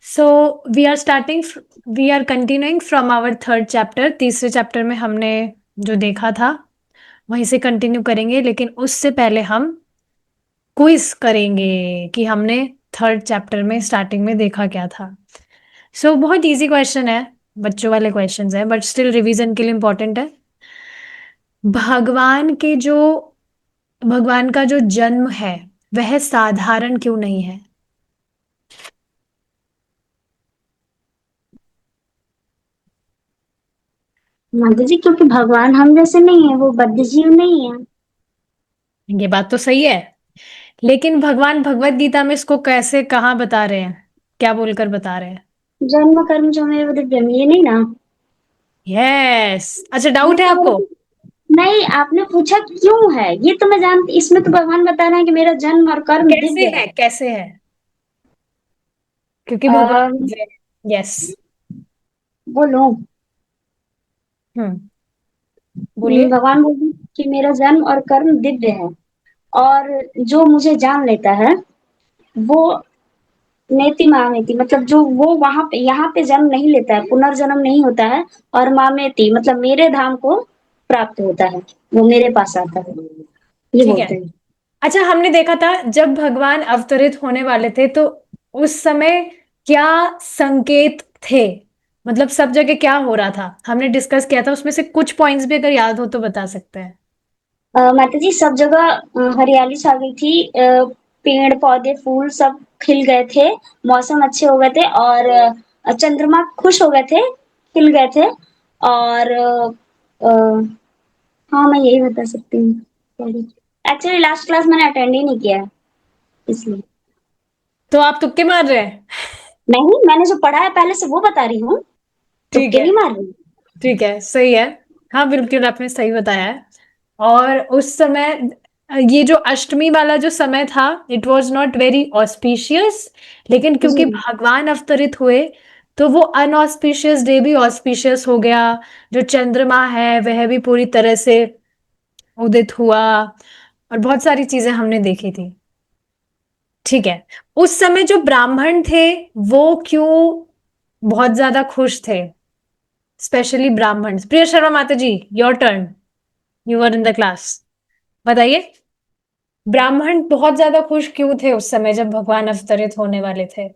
So we are continuing from our third chapter. तीसरे chapter में हमने जो देखा था वहीं से कंटिन्यू करेंगे, लेकिन उससे पहले हम क्विज करेंगे कि हमने थर्ड चैप्टर में स्टार्टिंग में देखा क्या था। बहुत इजी क्वेश्चन है, बच्चों वाले क्वेश्चंस है, बट स्टिल रिवीजन के लिए इंपॉर्टेंट है। भगवान के जो भगवान का जो जन्म है वह साधारण क्यों नहीं है? माता जी, क्योंकि भगवान हम जैसे नहीं है, वो बद्ध जीव नहीं है। ये बात तो सही है, लेकिन भगवान भगवत गीता में इसको कैसे कहाँ बता रहे हैं, क्या बोलकर बता रहे हैं? जन्म कर्म जो मेरे दिव्यम, ये नहीं ना। यस, अच्छा ये डाउट है तो आपको? नहीं, आपने पूछा क्यों है, ये तो मैं जानती, इसमें तो भगवान बता रहे हैं कि मेरा जन्म और कर्म कैसे दिव्य है, है। कैसे है? क्योंकि भगवान अः दिव्य है। यस। बोलो। हम्म, बोलिए। भगवान बोलते हैं कि मेरा जन्म और कर्म दिव्य है, और जो मुझे जान लेता है वो नेति मामेति, मतलब जो वो वहां पे यहाँ पे जन्म नहीं लेता है, पुनर्जन्म नहीं होता है, और मामेति मतलब मेरे धाम को प्राप्त होता है, वो मेरे पास आता है, ये ठीक है। बोलते हैं। अच्छा, हमने देखा था जब भगवान अवतरित होने वाले थे तो उस समय क्या संकेत थे, मतलब सब जगह क्या हो रहा था, हमने डिस्कस किया था। उसमें से कुछ पॉइंट्स भी अगर याद हो तो बता सकते हैं। माता जी, सब जगह हरियाली छा गई थी, पेड़ पौधे फूल सब खिल गए थे, मौसम अच्छे हो गए थे, और चंद्रमा खुश हो गए थे, खिल गए थे, और हाँ, मैं यही बता सकती हूँ। एक्चुअली लास्ट क्लास मैंने अटेंड ही नहीं किया है, इसलिए। तो आप तुक्के मार रहे हैं? नहीं, मैंने जो पढ़ा है पहले से वो बता रही हूँ, ठीक तुक्के है, नहीं मार रही। ठीक है, सही है। हाँ बिल्कुल, आपने सही बताया है। और उस समय ये जो अष्टमी वाला जो समय था, it was not very auspicious, लेकिन जी। क्योंकि भगवान अवतरित हुए तो वो अनऑस्पिशियस डे भी ऑस्पिशियस हो गया। जो चंद्रमा है वह भी पूरी तरह से उदित हुआ, और बहुत सारी चीजें हमने देखी थी। ठीक है। उस समय जो ब्राह्मण थे वो क्यों बहुत ज्यादा खुश थे, स्पेशली ब्राह्मण? प्रिय शर्मा माता ji, your turn, you are in the class, बताइए। ब्राह्मण बहुत ज्यादा खुश क्यों थे उस समय जब भगवान अवतरित होने वाले थे?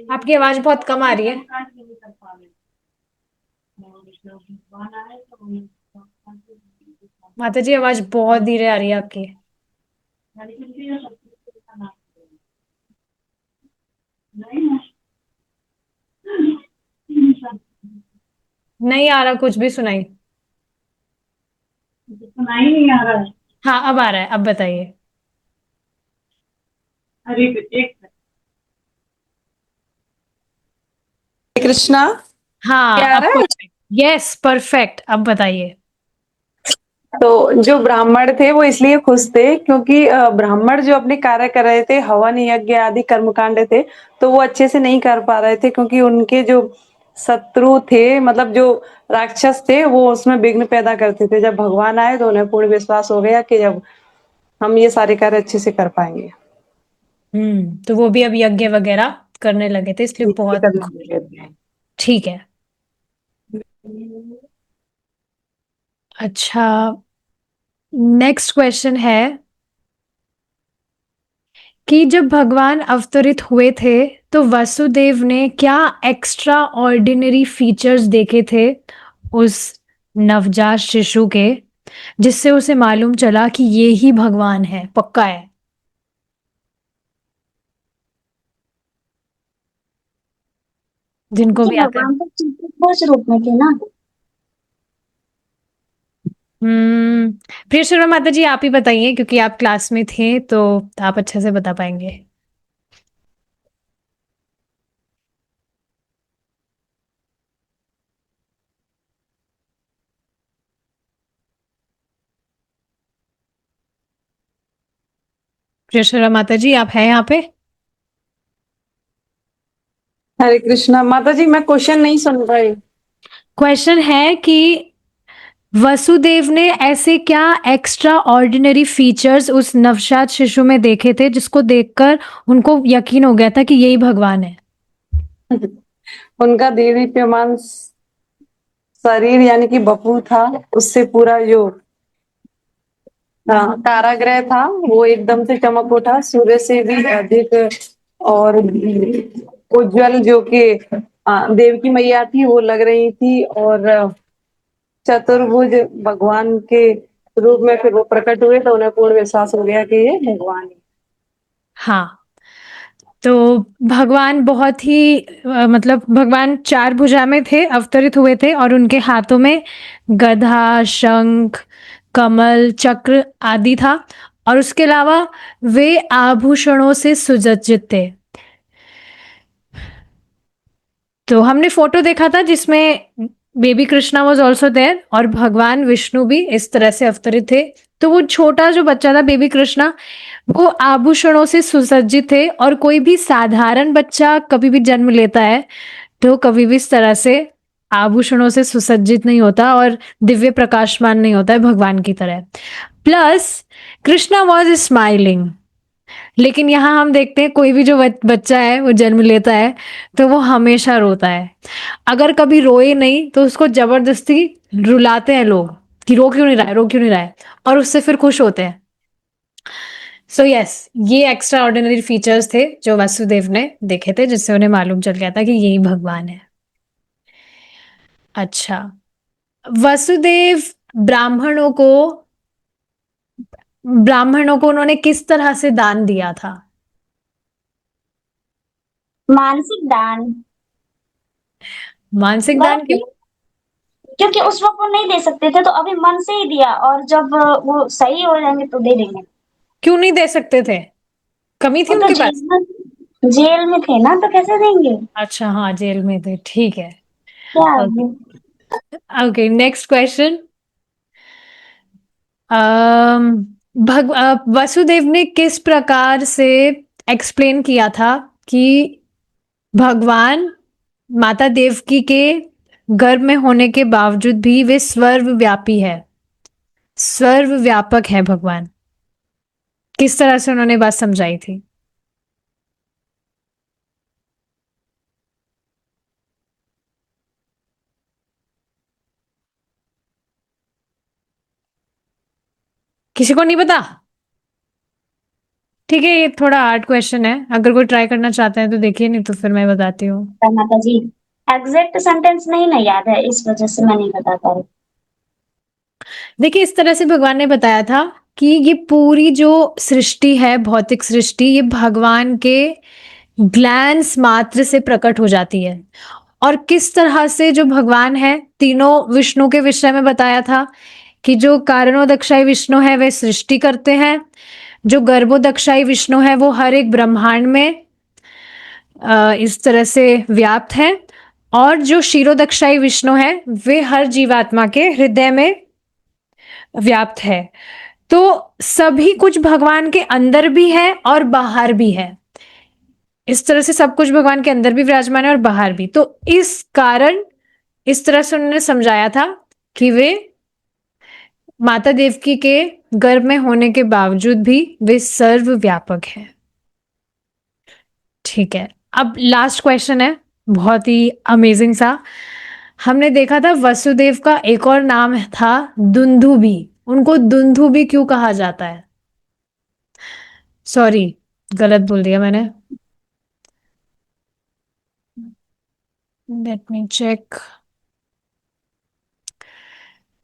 आपकी आवाज बहुत कम आ रही है। माता जी, आवाज बहुत धीरे आ रही है आपकी। नहीं आ रहा, कुछ भी सुनाई। सुनाई नहीं आ रहा है। हाँ अब आ रहा है, अब बताइए। अरे एक कृष्णा। हाँ क्या आ अब रहा है? परफेक्ट, यस परफेक्ट, अब बताइए। तो जो ब्राह्मण थे वो इसलिए खुश थे क्योंकि ब्राह्मण जो अपने कार्य कर रहे थे, हवन यज्ञ आदि कर्मकांड थे, तो वो अच्छे से नहीं कर पा रहे थे क्योंकि उनके जो शत्रु थे, मतलब जो राक्षस थे, वो उसमें विघ्न पैदा करते थे। जब भगवान आए तो उन्हें पूर्ण विश्वास हो गया कि जब हम ये सारे कार्य अच्छे से कर पाएंगे। तो वो भी अब यज्ञ वगैरह करने लगे थे, इसलिए ये बहुत। करने लगे थे। ठीक है। अच्छा, नेक्स्ट क्वेश्चन है कि जब भगवान अवतरित हुए थे तो वसुदेव ने क्या एक्स्ट्रा ऑर्डिनरी फीचर्स देखे थे उस नवजात शिशु के, जिससे उसे मालूम चला कि ये ही भगवान है, पक्का है? जिनको कि भी आते हैं। भगवान तो चतुर्भुज रूप में थे ना। हम्म, प्रिय शर्मा माता जी, आप ही बताइए, क्योंकि आप क्लास में थे तो आप अच्छे से बता पाएंगे। प्रिय शर्मा माता जी, आप हैं यहाँ पे? हरे कृष्णा। माता जी, मैं क्वेश्चन नहीं सुन पाई। क्वेश्चन है कि वसुदेव ने ऐसे क्या एक्स्ट्रा ऑर्डिनरी फीचर्स उस नवजात शिशु में देखे थे जिसको देखकर उनको यकीन हो गया था कि यही भगवान है? उनका देदीप्यमान शरीर यानी कि बपू था, उससे पूरा जो कारागृह था वो एकदम से चमक उठा, सूर्य से भी अधिक और उज्जवल जो कि देव की मैया थी वो लग रही थी, और चतुर्भुज भगवान के रूप में फिर वो प्रकट हुए, तो उन्हें पूर्ण विश्वास हो गया कि ये भगवान है। हाँ, तो भगवान बहुत ही मतलब भगवान चार भुजा में थे, अवतरित हुए थे और उनके हाथों में गदा, शंख, कमल, चक्र आदि था और उसके अलावा वे आभूषणों से सुसज्जित थे। तो हमने फोटो देखा था जिसमें baby Krishna was also there और भगवान विष्णु भी इस तरह से अवतरित थे। तो वो छोटा जो बच्चा था बेबी कृष्णा, वो आभूषणों से सुसज्जित थे और कोई भी साधारण बच्चा कभी भी जन्म लेता है तो कभी भी इस तरह से आभूषणों से सुसज्जित नहीं होता और दिव्य प्रकाशमान नहीं होता है भगवान की तरह। प्लस कृष्णा वॉज स्माइलिंग, लेकिन यहाँ हम देखते हैं कोई भी जो बच्चा है वो जन्म लेता है तो वो हमेशा रोता है। अगर कभी रोए नहीं तो उसको जबरदस्ती रुलाते हैं लोग कि रो क्यों नहीं रहा है, रो क्यों नहीं रहा है, और उससे फिर खुश होते हैं। सो यस, ये एक्स्ट्रा ऑर्डिनरी फीचर्स थे जो वासुदेव ने देखे थे जिससे उन्हें मालूम चल गया था कि यही भगवान है। अच्छा, वसुदेव ब्राह्मणों को ब्राह्मणों को उन्होंने किस तरह से दान दिया था? मानसिक दान। मानसिक वह दान क्यों? क्योंकि उस वक्त वो नहीं दे सकते थे तो अभी मन से ही दिया, और जब वो सही हो जाएंगे तो दे देंगे। क्यों नहीं दे सकते थे? कमी थी वो तो उनके पास? जेल में थे ना, तो कैसे देंगे। अच्छा, हाँ, जेल में थे, ठीक है। क्या ओके, आगे। Okay, next question. वसुदेव ने किस प्रकार से एक्सप्लेन किया था कि भगवान माता देवकी के गर्भ में होने के बावजूद भी वे सर्वव्यापी है, सर्वव्यापक है भगवान? किस तरह से उन्होंने बात समझाई थी? किसी को नहीं पता? ठीक है, ये थोड़ा हार्ड क्वेश्चन है, अगर कोई ट्राई करना चाहते हैं तो देखिए, नहीं तो फिर मैं बताती हूँ। माता जी, एग्जैक्ट सेंटेंस नहीं ना याद है, इस वजह से मैं नहीं बता पा रही। देखिए, इस तरह से भगवान ने बताया था कि ये पूरी जो सृष्टि है, भौतिक सृष्टि, ये भगवान के ग्लैंस मात्र से प्रकट हो जाती है। और किस तरह से जो भगवान है, तीनों विष्णु के विषय में बताया था कि जो कारणोदक्षाई विष्णु है वे सृष्टि करते हैं, जो गर्भोदक्षाई विष्णु है वो हर एक ब्रह्मांड में इस तरह से व्याप्त है, और जो क्षीरोदक्षाई विष्णु है वे हर जीवात्मा के हृदय में व्याप्त है। तो सभी कुछ भगवान के अंदर भी है और बाहर भी है। इस तरह से सब कुछ भगवान के अंदर भी विराजमान है और बाहर भी। तो इस कारण इस तरह से उन्होंने समझाया था कि वे माता देवकी के गर्भ में होने के बावजूद भी वे सर्वव्यापक है। ठीक है, अब लास्ट क्वेश्चन है, बहुत ही अमेजिंग सा। हमने देखा था वसुदेव का एक और नाम था दुंदुभी। उनको दुंदुभी क्यों कहा जाता है? सॉरी, गलत बोल दिया मैंने। Let me check.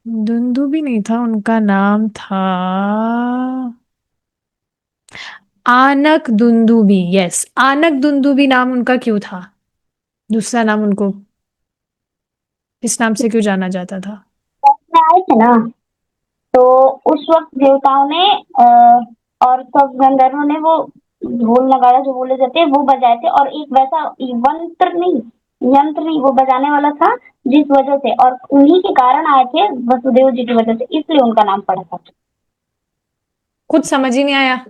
दुंदुभी नहीं था, उनका नाम था आनक दुंदुभी। यस, आनक दुंदुभी नाम उनका क्यों था? दूसरा नाम उनको इस नाम से क्यों जाना जाता था? में आए थे ना, तो उस वक्त देवताओं ने और सब गंधर्वों ने वो ढोल नगाड़ा जो बोले जाते हैं वो बजाए थे, और एक वैसा यंत्र नहीं, वो बजाने वाला था जिस वजह से, और उन्हीं के कारण आए थे वसुदेव जी की वजह से, इसलिए उनका नाम पड़ा था। कुछ समझ ही नहीं आया,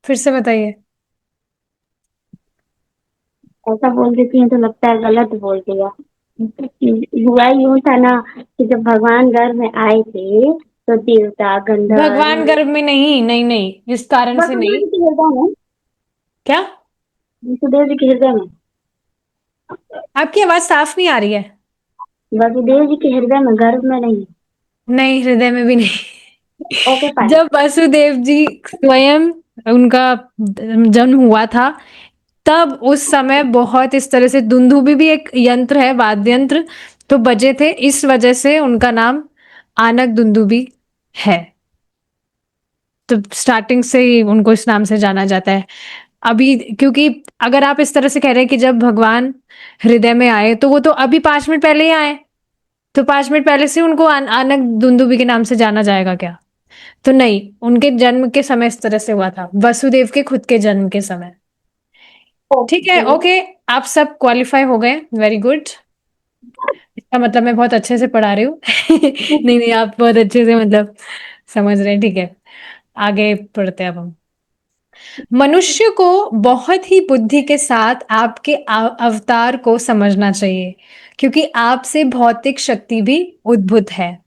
फिर से बताइए। ऐसा बोल देती है तो लगता है गलत बोल दिया। हुआ यूं था ना कि जब भगवान गर्भ में आए थे तो देवता भगवान गंधर्व गर्भ में नहीं, नहीं, नहीं, इस कारण से वसुदेव नहीं। जी के हृदय में, क्या? वसुदेव जी के हृदय में, आपकी आवाज साफ नहीं आ रही है। वसुदेव जी के हृदय में, गर्भ में नहीं। नहीं, हृदय में भी नहीं। Okay fine. जब वसुदेव जी स्वयं उनका जन्म हुआ था, तब उस समय बहुत इस तरह से दुंदुभी भी एक यंत्र है, वाद्य यंत्र, तो बजे थे, इस वजह से उनका नाम आनक दुंदुभी है। तो स्टार्टिंग से ही उनको इस नाम से जाना जाता है। अभी क्योंकि अगर आप इस तरह से कह रहे हैं कि जब भगवान हृदय में आए, तो वो तो अभी 5 मिनट पहले ही आए, तो 5 मिनट पहले से उनको आनक दुंदुभी के नाम से जाना जाएगा क्या? तो नहीं, उनके जन्म के समय इस तरह से हुआ था, वसुदेव के खुद के जन्म के समय। ठीक है, ओके। ओके। आप सब क्वालिफाई हो गए, वेरी गुड। इसका मतलब मैं बहुत अच्छे से पढ़ा रही हूँ। नहीं, नहीं, आप बहुत अच्छे से मतलब समझ रहे हैं, ठीक है। आगे पढ़ते हैं अब हम। मनुष्य को बहुत ही बुद्धि के साथ आपके अवतार को समझना चाहिए, क्योंकि आपसे भौतिक शक्ति भी उद्भूत है।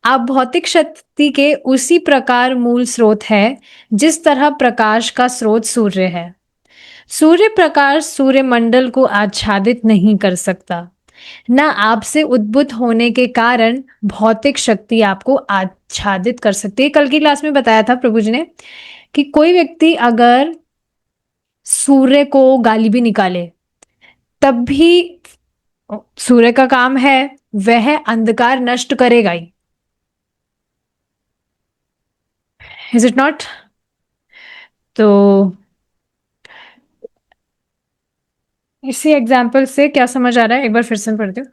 आप भौतिक शक्ति के उसी प्रकार मूल स्रोत है, जिस तरह प्रकाश का स्रोत सूर्य है। सूर्य प्रकाश सूर्यमंडल को आच्छादित नहीं कर सकता, न आपसे उद्भूत होने के कारण भौतिक शक्ति आपको आच्छादित कर सकती है। कल की क्लास में बताया था प्रभु जी ने कि कोई व्यक्ति अगर सूर्य को गाली भी निकाले, तब भी सूर्य का काम है, वह अंधकार नष्ट करेगा ही। Is it not? तो इसी एग्जाम्पल से क्या समझ आ रहा है, एक बार फिर से पढ़ती हूँ।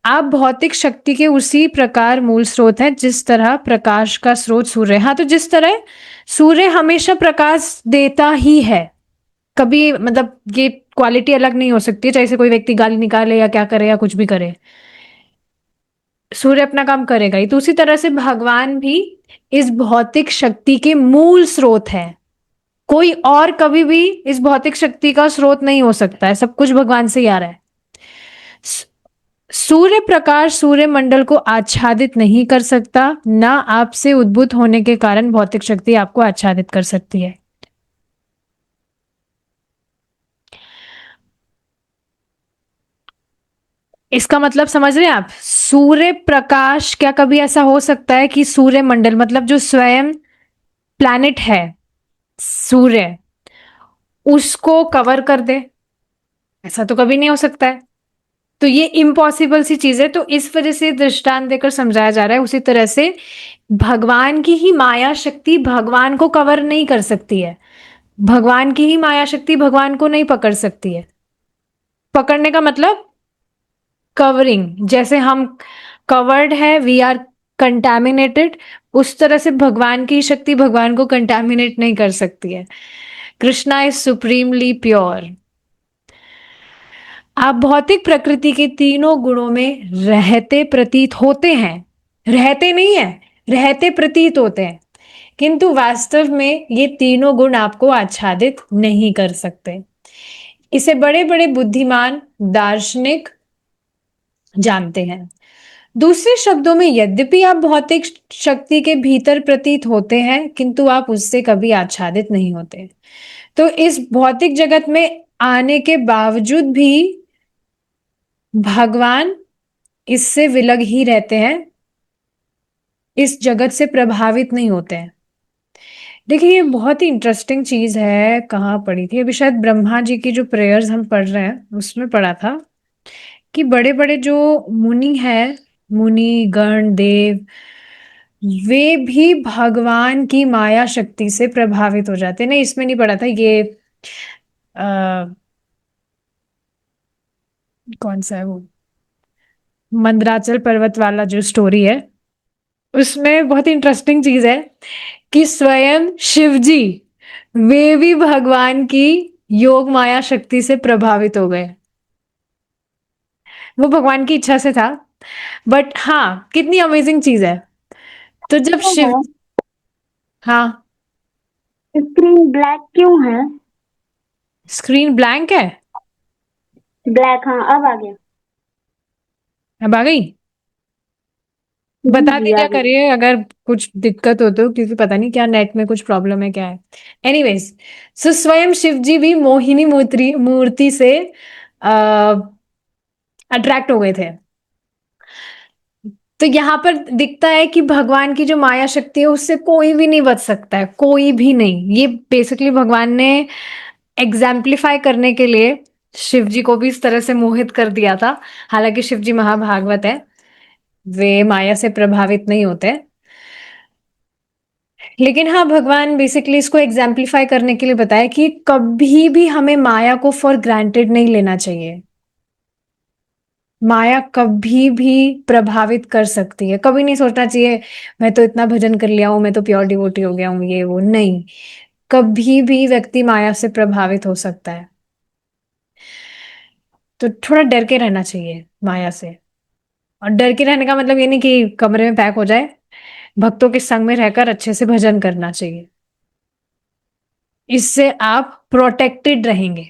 आप भौतिक शक्ति के उसी प्रकार मूल स्रोत है, जिस तरह प्रकाश का स्रोत सूर्य है। हाँ, तो जिस तरह सूर्य हमेशा प्रकाश देता ही है, कभी मतलब ये क्वालिटी अलग नहीं हो सकती, चाहे से कोई व्यक्ति गाली निकाले या क्या करे या कुछ भी करे, सूर्य अपना काम करेगा ही। तो उसी तरह से भगवान भी इस भौतिक शक्ति के मूल स्रोत है। कोई और कभी भी इस भौतिक शक्ति का स्रोत नहीं हो सकता है, सब कुछ भगवान से ही आ रहा है। सूर्य प्रकाश सूर्यमंडल को आच्छादित नहीं कर सकता, ना आपसे उद्भूत होने के कारण भौतिक शक्ति आपको आच्छादित कर सकती है। इसका मतलब समझ रहे हैं आप? सूर्य प्रकाश, क्या कभी ऐसा हो सकता है कि सूर्यमंडल मतलब जो स्वयं प्लैनेट है सूर्य, उसको कवर कर दे? ऐसा तो कभी नहीं हो सकता है। तो ये इम्पॉसिबल सी चीज है, तो इस वजह से दृष्टांत देकर समझाया जा रहा है। उसी तरह से भगवान की ही माया शक्ति भगवान को कवर नहीं कर सकती है, भगवान की ही माया शक्ति भगवान को नहीं पकड़ सकती है। पकड़ने का मतलब कवरिंग, जैसे हम कवर्ड है, वी आर कंटैमिनेटेड, उस तरह से भगवान की शक्ति भगवान को कंटैमिनेट नहीं कर सकती है। Krishna is supremely pure. आप भौतिक प्रकृति के तीनों गुणों में रहते प्रतीत होते हैं, रहते नहीं है, रहते प्रतीत होते हैं, किंतु वास्तव में ये तीनों गुण आपको आच्छादित नहीं कर सकते। इसे बड़े बड़े बुद्धिमान दार्शनिक जानते हैं। दूसरे शब्दों में, यद्यपि आप भौतिक शक्ति के भीतर प्रतीत होते हैं, किंतु आप उससे कभी आच्छादित नहीं होते। तो इस भौतिक जगत में आने के बावजूद भी भगवान इससे विलग ही रहते हैं, इस जगत से प्रभावित नहीं होते हैं। देखिए, ये बहुत ही इंटरेस्टिंग चीज है, कहाँ पढ़ी थी अभी, शायद ब्रह्मा जी की जो प्रेयर्स हम पढ़ रहे हैं उसमें पढ़ा था कि बड़े बड़े जो मुनि हैं, मुनि गण देव, वे भी भगवान की माया शक्ति से प्रभावित हो जाते हैं। नहीं, इसमें नहीं पढ़ा था ये, आ, कौन सा है वो, मंदराचल पर्वत वाला जो स्टोरी है, उसमें बहुत ही इंटरेस्टिंग चीज है कि स्वयं शिव जी, वे भी भगवान की योग माया शक्ति से प्रभावित हो गए। वो भगवान की इच्छा से था, बट हाँ, कितनी अमेजिंग चीज है। तो जब क्यों शिव, है हाँ, स्क्रीन ब्लैक क्यों है? स्क्रीन ब्लैंक है। ब्लैक, हाँ अब आ गया। अब आ गई? जी बता जी आ दीजिए गई। करिए अगर कुछ दिक्कत हो तो, क्योंकि पता नहीं क्या नेट में कुछ प्रॉब्लम है क्या है। एनीवेज, सो स्वयं शिव जी भी मोहिनी मूर्ति मूर्ति से अट्रैक्ट हो गए थे। तो यहाँ पर दिखता है कि भगवान की जो माया शक्ति है उससे कोई भी नहीं बच सकता है, कोई भी नहीं। ये बेसिकली भगवान ने एग्जाम्प्लीफाई करने के लिए शिव जी को भी इस तरह से मोहित कर दिया था। हालांकि शिव जी महाभागवत है, वे माया से प्रभावित नहीं होते। लेकिन हाँ, भगवान बेसिकली इसको एग्जाम्प्लीफाई करने के लिए बताया कि कभी भी हमें माया को फॉर ग्रांटेड नहीं लेना चाहिए। माया कभी भी प्रभावित कर सकती है। कभी नहीं सोचना चाहिए मैं तो इतना भजन कर लिया हूं, मैं तो प्योर डिवोटी हो गया हूं, ये वो नहीं। कभी भी व्यक्ति माया से प्रभावित हो सकता है। तो थोड़ा डर के रहना चाहिए माया से। और डर के रहने का मतलब ये नहीं कि कमरे में पैक हो जाए। भक्तों के संग में रहकर अच्छे से भजन करना चाहिए। इससे आप प्रोटेक्टेड रहेंगे।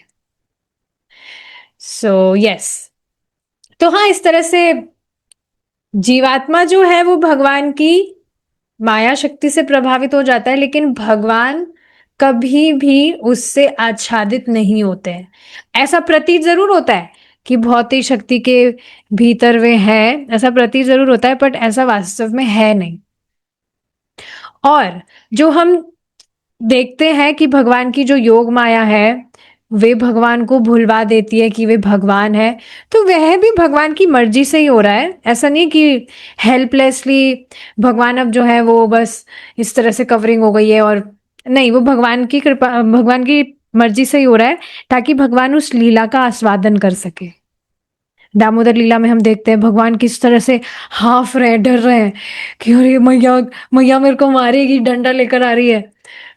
सो यस, तो हाँ, इस तरह से जीवात्मा जो है वो भगवान की माया शक्ति से प्रभावित हो जाता है, लेकिन भगवान कभी भी उससे आच्छादित नहीं होते हैं। ऐसा प्रतीत जरूर होता है कि भौतिक शक्ति के भीतर वे हैं, ऐसा प्रतीत जरूर होता है, बट ऐसा वास्तव में है नहीं। और जो हम देखते हैं कि भगवान की जो योग माया है वे भगवान को भुलवा देती है कि वे भगवान है, तो वह भी भगवान की मर्जी से ही हो रहा है। ऐसा नहीं कि हेल्पलेसली भगवान अब जो है वो बस इस तरह से कवरिंग हो गई है, और नहीं, वो भगवान की कृपा, भगवान की मर्जी से ही हो रहा है, ताकि भगवान उस लीला का आस्वादन कर सके। दामोदर लीला में हम देखते हैं भगवान किस तरह से हाफ रहे, डर रहे हैं कि अरे मैया, मैया मेरे को मारेगी, डंडा लेकर आ रही है।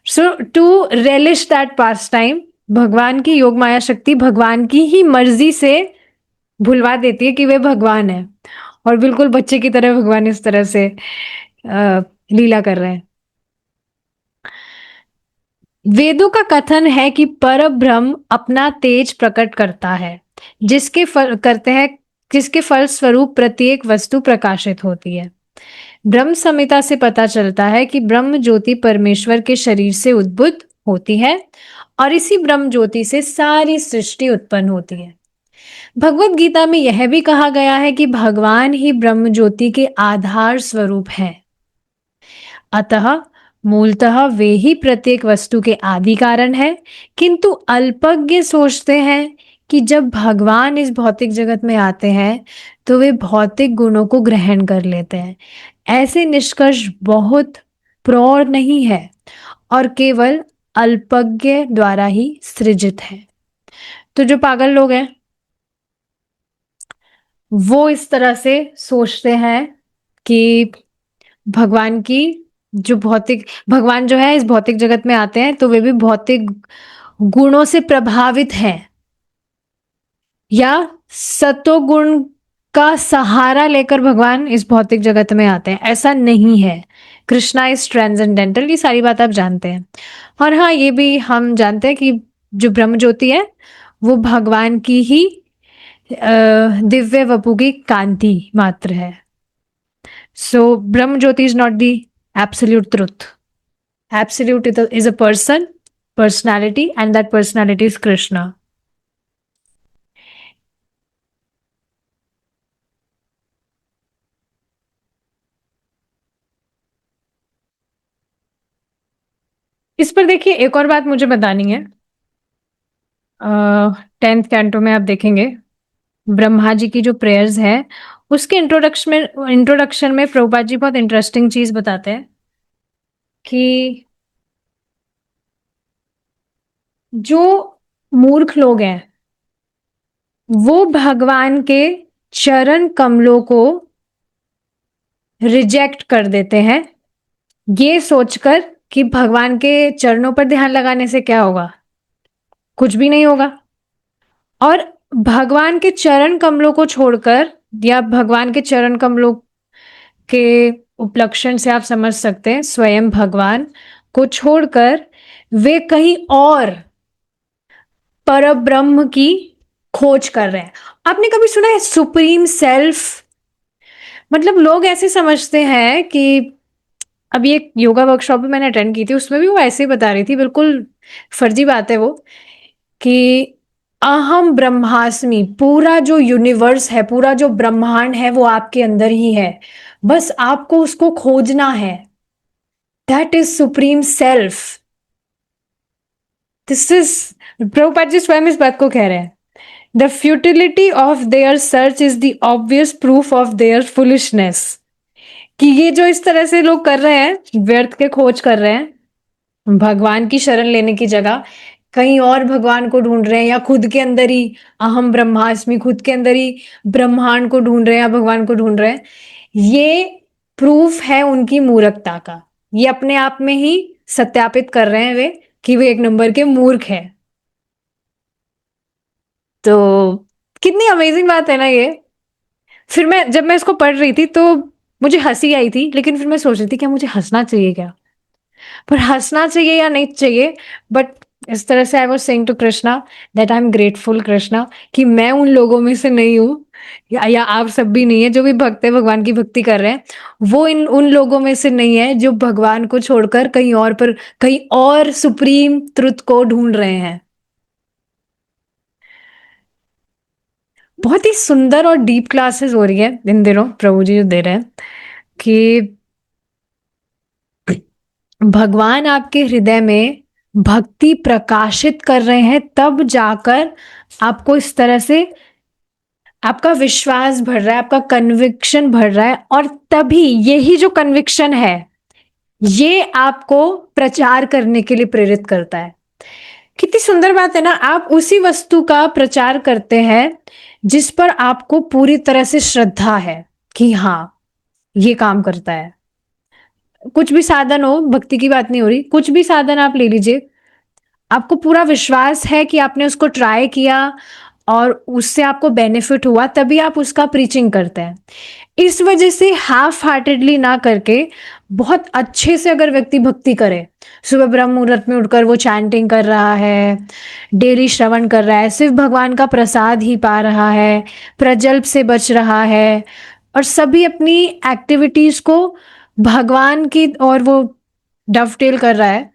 So to relish that pastime, भगवान की योग माया शक्ति भगवान की ही मर्जी से भुलवा देती है कि वे भगवान है, और बिल्कुल बच्चे की तरह भगवान इस तरह से लीला कर रहे हैं। वेदों का कथन है कि पर ब्रह्म अपना तेज प्रकट करता है, जिसके फल करते हैं, जिसके फल स्वरूप प्रत्येक वस्तु प्रकाशित होती है। ब्रह्म संहिता से पता चलता है कि ब्रह्म ज्योति परमेश्वर के शरीर से उद्भुत होती है, और इसी ब्रह्म ज्योति से सारी सृष्टि उत्पन्न होती है। भगवत गीता में यह भी कहा गया है कि भगवान ही ब्रह्म ज्योति के आधार स्वरूप हैं। अतः मूलतः वे ही प्रत्येक वस्तु के आदि कारण है, किंतु अल्पज्ञ सोचते हैं कि जब भगवान इस भौतिक जगत में आते हैं तो वे भौतिक गुणों को ग्रहण कर लेते हैं। ऐसे निष्कर्ष बहुत प्रौढ़ नहीं है और केवल अल्पज्ञ द्वारा ही सृजित है। तो जो पागल लोग हैं वो इस तरह से सोचते हैं कि भगवान की जो भौतिक, भगवान जो है इस भौतिक जगत में आते हैं तो वे भी भौतिक गुणों से प्रभावित हैं, या सतोगुण का सहारा लेकर भगवान इस भौतिक जगत में आते हैं। ऐसा नहीं है। कृष्णा इज ट्रांसेंडेंटल, ये सारी बात आप जानते हैं। और हाँ, ये भी हम जानते हैं कि जो ब्रह्म ज्योति है वो भगवान की ही दिव्य वपु की कांति मात्र है। So Brahm Jyoti is not the absolute truth. Absolute is a person, personality, and that personality is Krishna. इस पर देखिए एक और बात मुझे बतानी है। 10th कैंटो में आप देखेंगे ब्रह्मा जी की जो प्रेयर्स है उसके इंट्रोडक्शन में प्रभुपाद जी बहुत इंटरेस्टिंग चीज बताते हैं कि जो मूर्ख लोग हैं वो भगवान के चरण कमलों को रिजेक्ट कर देते हैं, ये सोचकर कि भगवान के चरणों पर ध्यान लगाने से क्या होगा, कुछ भी नहीं होगा। और भगवान के चरण कमलों को छोड़कर, या भगवान के चरण कमलों के उपलक्षण से आप समझ सकते हैं स्वयं भगवान को छोड़कर वे कहीं और पर ब्रह्म की खोज कर रहे हैं। आपने कभी सुना है सुप्रीम सेल्फ मतलब लोग ऐसे समझते हैं कि अभी एक योगा वर्कशॉप भी मैंने अटेंड की थी, उसमें भी वो ऐसे ही बता रही थी, बिल्कुल फर्जी बात है वो, कि अहम ब्रह्मास्मि, पूरा जो यूनिवर्स है, पूरा जो ब्रह्मांड है वो आपके अंदर ही है, बस आपको उसको खोजना है। That is supreme self. This is, Prabhupada ji स्वयं इस बात को कह रहे हैं, the futility of their search is the obvious proof of their foolishness. कि ये जो इस तरह से लोग कर रहे हैं, व्यर्थ के खोज कर रहे हैं, भगवान की शरण लेने की जगह कहीं और भगवान को ढूंढ रहे हैं, या खुद के अंदर ही अहम ब्रह्मास्मि, खुद के अंदर ही ब्रह्मांड को ढूंढ रहे हैं या भगवान को ढूंढ रहे हैं, ये प्रूफ है उनकी मूर्खता का। ये अपने आप में ही सत्यापित कर रहे हैं वे कि वे एक नंबर के मूर्ख है। तो कितनी अमेजिंग बात है ना ये। फिर मैं जब मैं इसको पढ़ रही थी तो मुझे हंसी आई थी, लेकिन फिर मैं सोच रही थी क्या मुझे हंसना चाहिए क्या, पर हंसना चाहिए या नहीं चाहिए। बट इस तरह से I was saying to Krishna that I am grateful Krishna, कि मैं उन लोगों में से नहीं हूँ, या आप सब भी नहीं है जो भी भक्त है, भगवान की भक्ति कर रहे हैं, वो इन उन लोगों में से नहीं है जो भगवान को छोड़कर कहीं और पर, कहीं और सुप्रीम ट्रुथ को ढूंढ रहे हैं। बहुत ही सुंदर और डीप क्लासेस हो रही है इन दिनों, प्रभु जी जो दे रहे हैं, कि भगवान आपके हृदय में भक्ति प्रकाशित कर रहे हैं, तब जाकर आपको इस तरह से आपका विश्वास बढ़ रहा है, आपका कन्विक्शन बढ़ रहा है, और तभी यही जो कन्विक्शन है ये आपको प्रचार करने के लिए प्रेरित करता है। कितनी सुंदर बात है ना, आप उसी वस्तु का प्रचार करते हैं जिस पर आपको पूरी तरह से श्रद्धा है कि हाँ ये काम करता है। कुछ भी साधन हो, भक्ति की बात नहीं हो रही, कुछ भी साधन आप ले लीजिए, आपको पूरा विश्वास है कि आपने उसको ट्राई किया और उससे आपको बेनिफिट हुआ, तभी आप उसका प्रीचिंग करते हैं। इस वजह से हाफ हार्टेडली ना करके बहुत अच्छे से अगर व्यक्ति भक्ति करे, सुबह ब्रह्म मुहूर्त में उठकर वो चैंटिंग कर रहा है, डेली श्रवण कर रहा है, सिर्फ भगवान का प्रसाद ही पा रहा है, प्रजल्प से बच रहा है, और सभी अपनी एक्टिविटीज को भगवान की और वो डवटेल कर रहा है,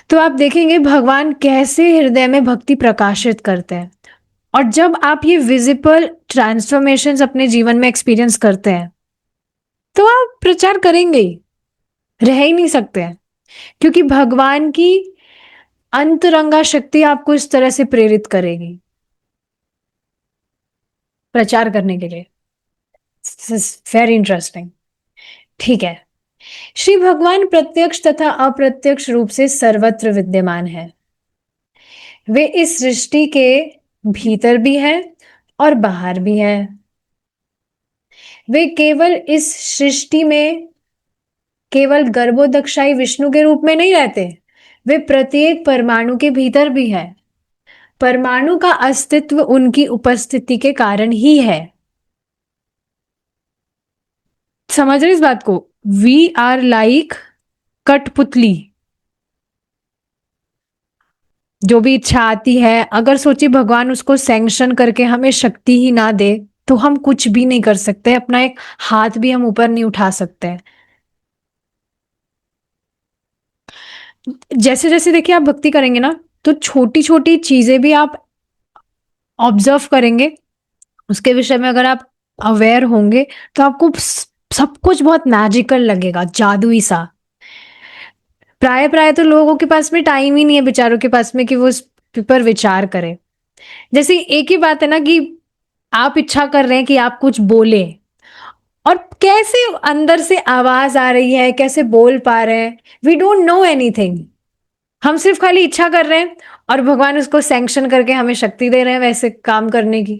तो आप देखेंगे भगवान कैसे हृदय में भक्ति प्रकाशित करते हैं। और जब आप ये विजिबल ट्रांसफॉर्मेशंस अपने जीवन में एक्सपीरियंस करते हैं, तो आप प्रचार करेंगे ही, रह ही नहीं सकते हैं, क्योंकि भगवान की अंतरंगा शक्ति आपको इस तरह से प्रेरित करेगी प्रचार करने के लिए। Very interesting. ठीक है, श्री भगवान प्रत्यक्ष तथा अप्रत्यक्ष रूप से सर्वत्र विद्यमान है। वे इस सृष्टि के भीतर भी है और बाहर भी है। वे केवल इस सृष्टि में केवल गर्भोदक्षाई विष्णु के रूप में नहीं रहते, वे प्रत्येक परमाणु के भीतर भी है। परमाणु का अस्तित्व उनकी उपस्थिति के कारण ही है। समझ रहे इस बात को? वी आर लाइक कठपुतली, जो भी इच्छा आती है, अगर सोचिए भगवान उसको सैंक्शन करके हमें शक्ति ही ना दे तो हम कुछ भी नहीं कर सकते, अपना एक हाथ भी हम ऊपर नहीं उठा सकते। जैसे जैसे देखिए आप भक्ति करेंगे ना, तो छोटी छोटी चीजें भी आप ऑब्जर्व करेंगे, उसके विषय में अगर आप अवेयर होंगे, तो आपको सब कुछ बहुत मैजिकल लगेगा, जादुई सा। प्राय प्राय तो लोगों के पास में टाइम ही नहीं है, बेचारों के पास में, कि वो इस पर विचार करें। जैसे एक ही बात है ना कि आप इच्छा कर रहे हैं कि आप कुछ बोले, और कैसे अंदर से आवाज आ रही है, कैसे बोल पा रहे हैं, वी डोंट नो एनीथिंग। हम सिर्फ खाली इच्छा कर रहे हैं और भगवान उसको सैंक्शन करके हमें शक्ति दे रहे हैं वैसे काम करने की।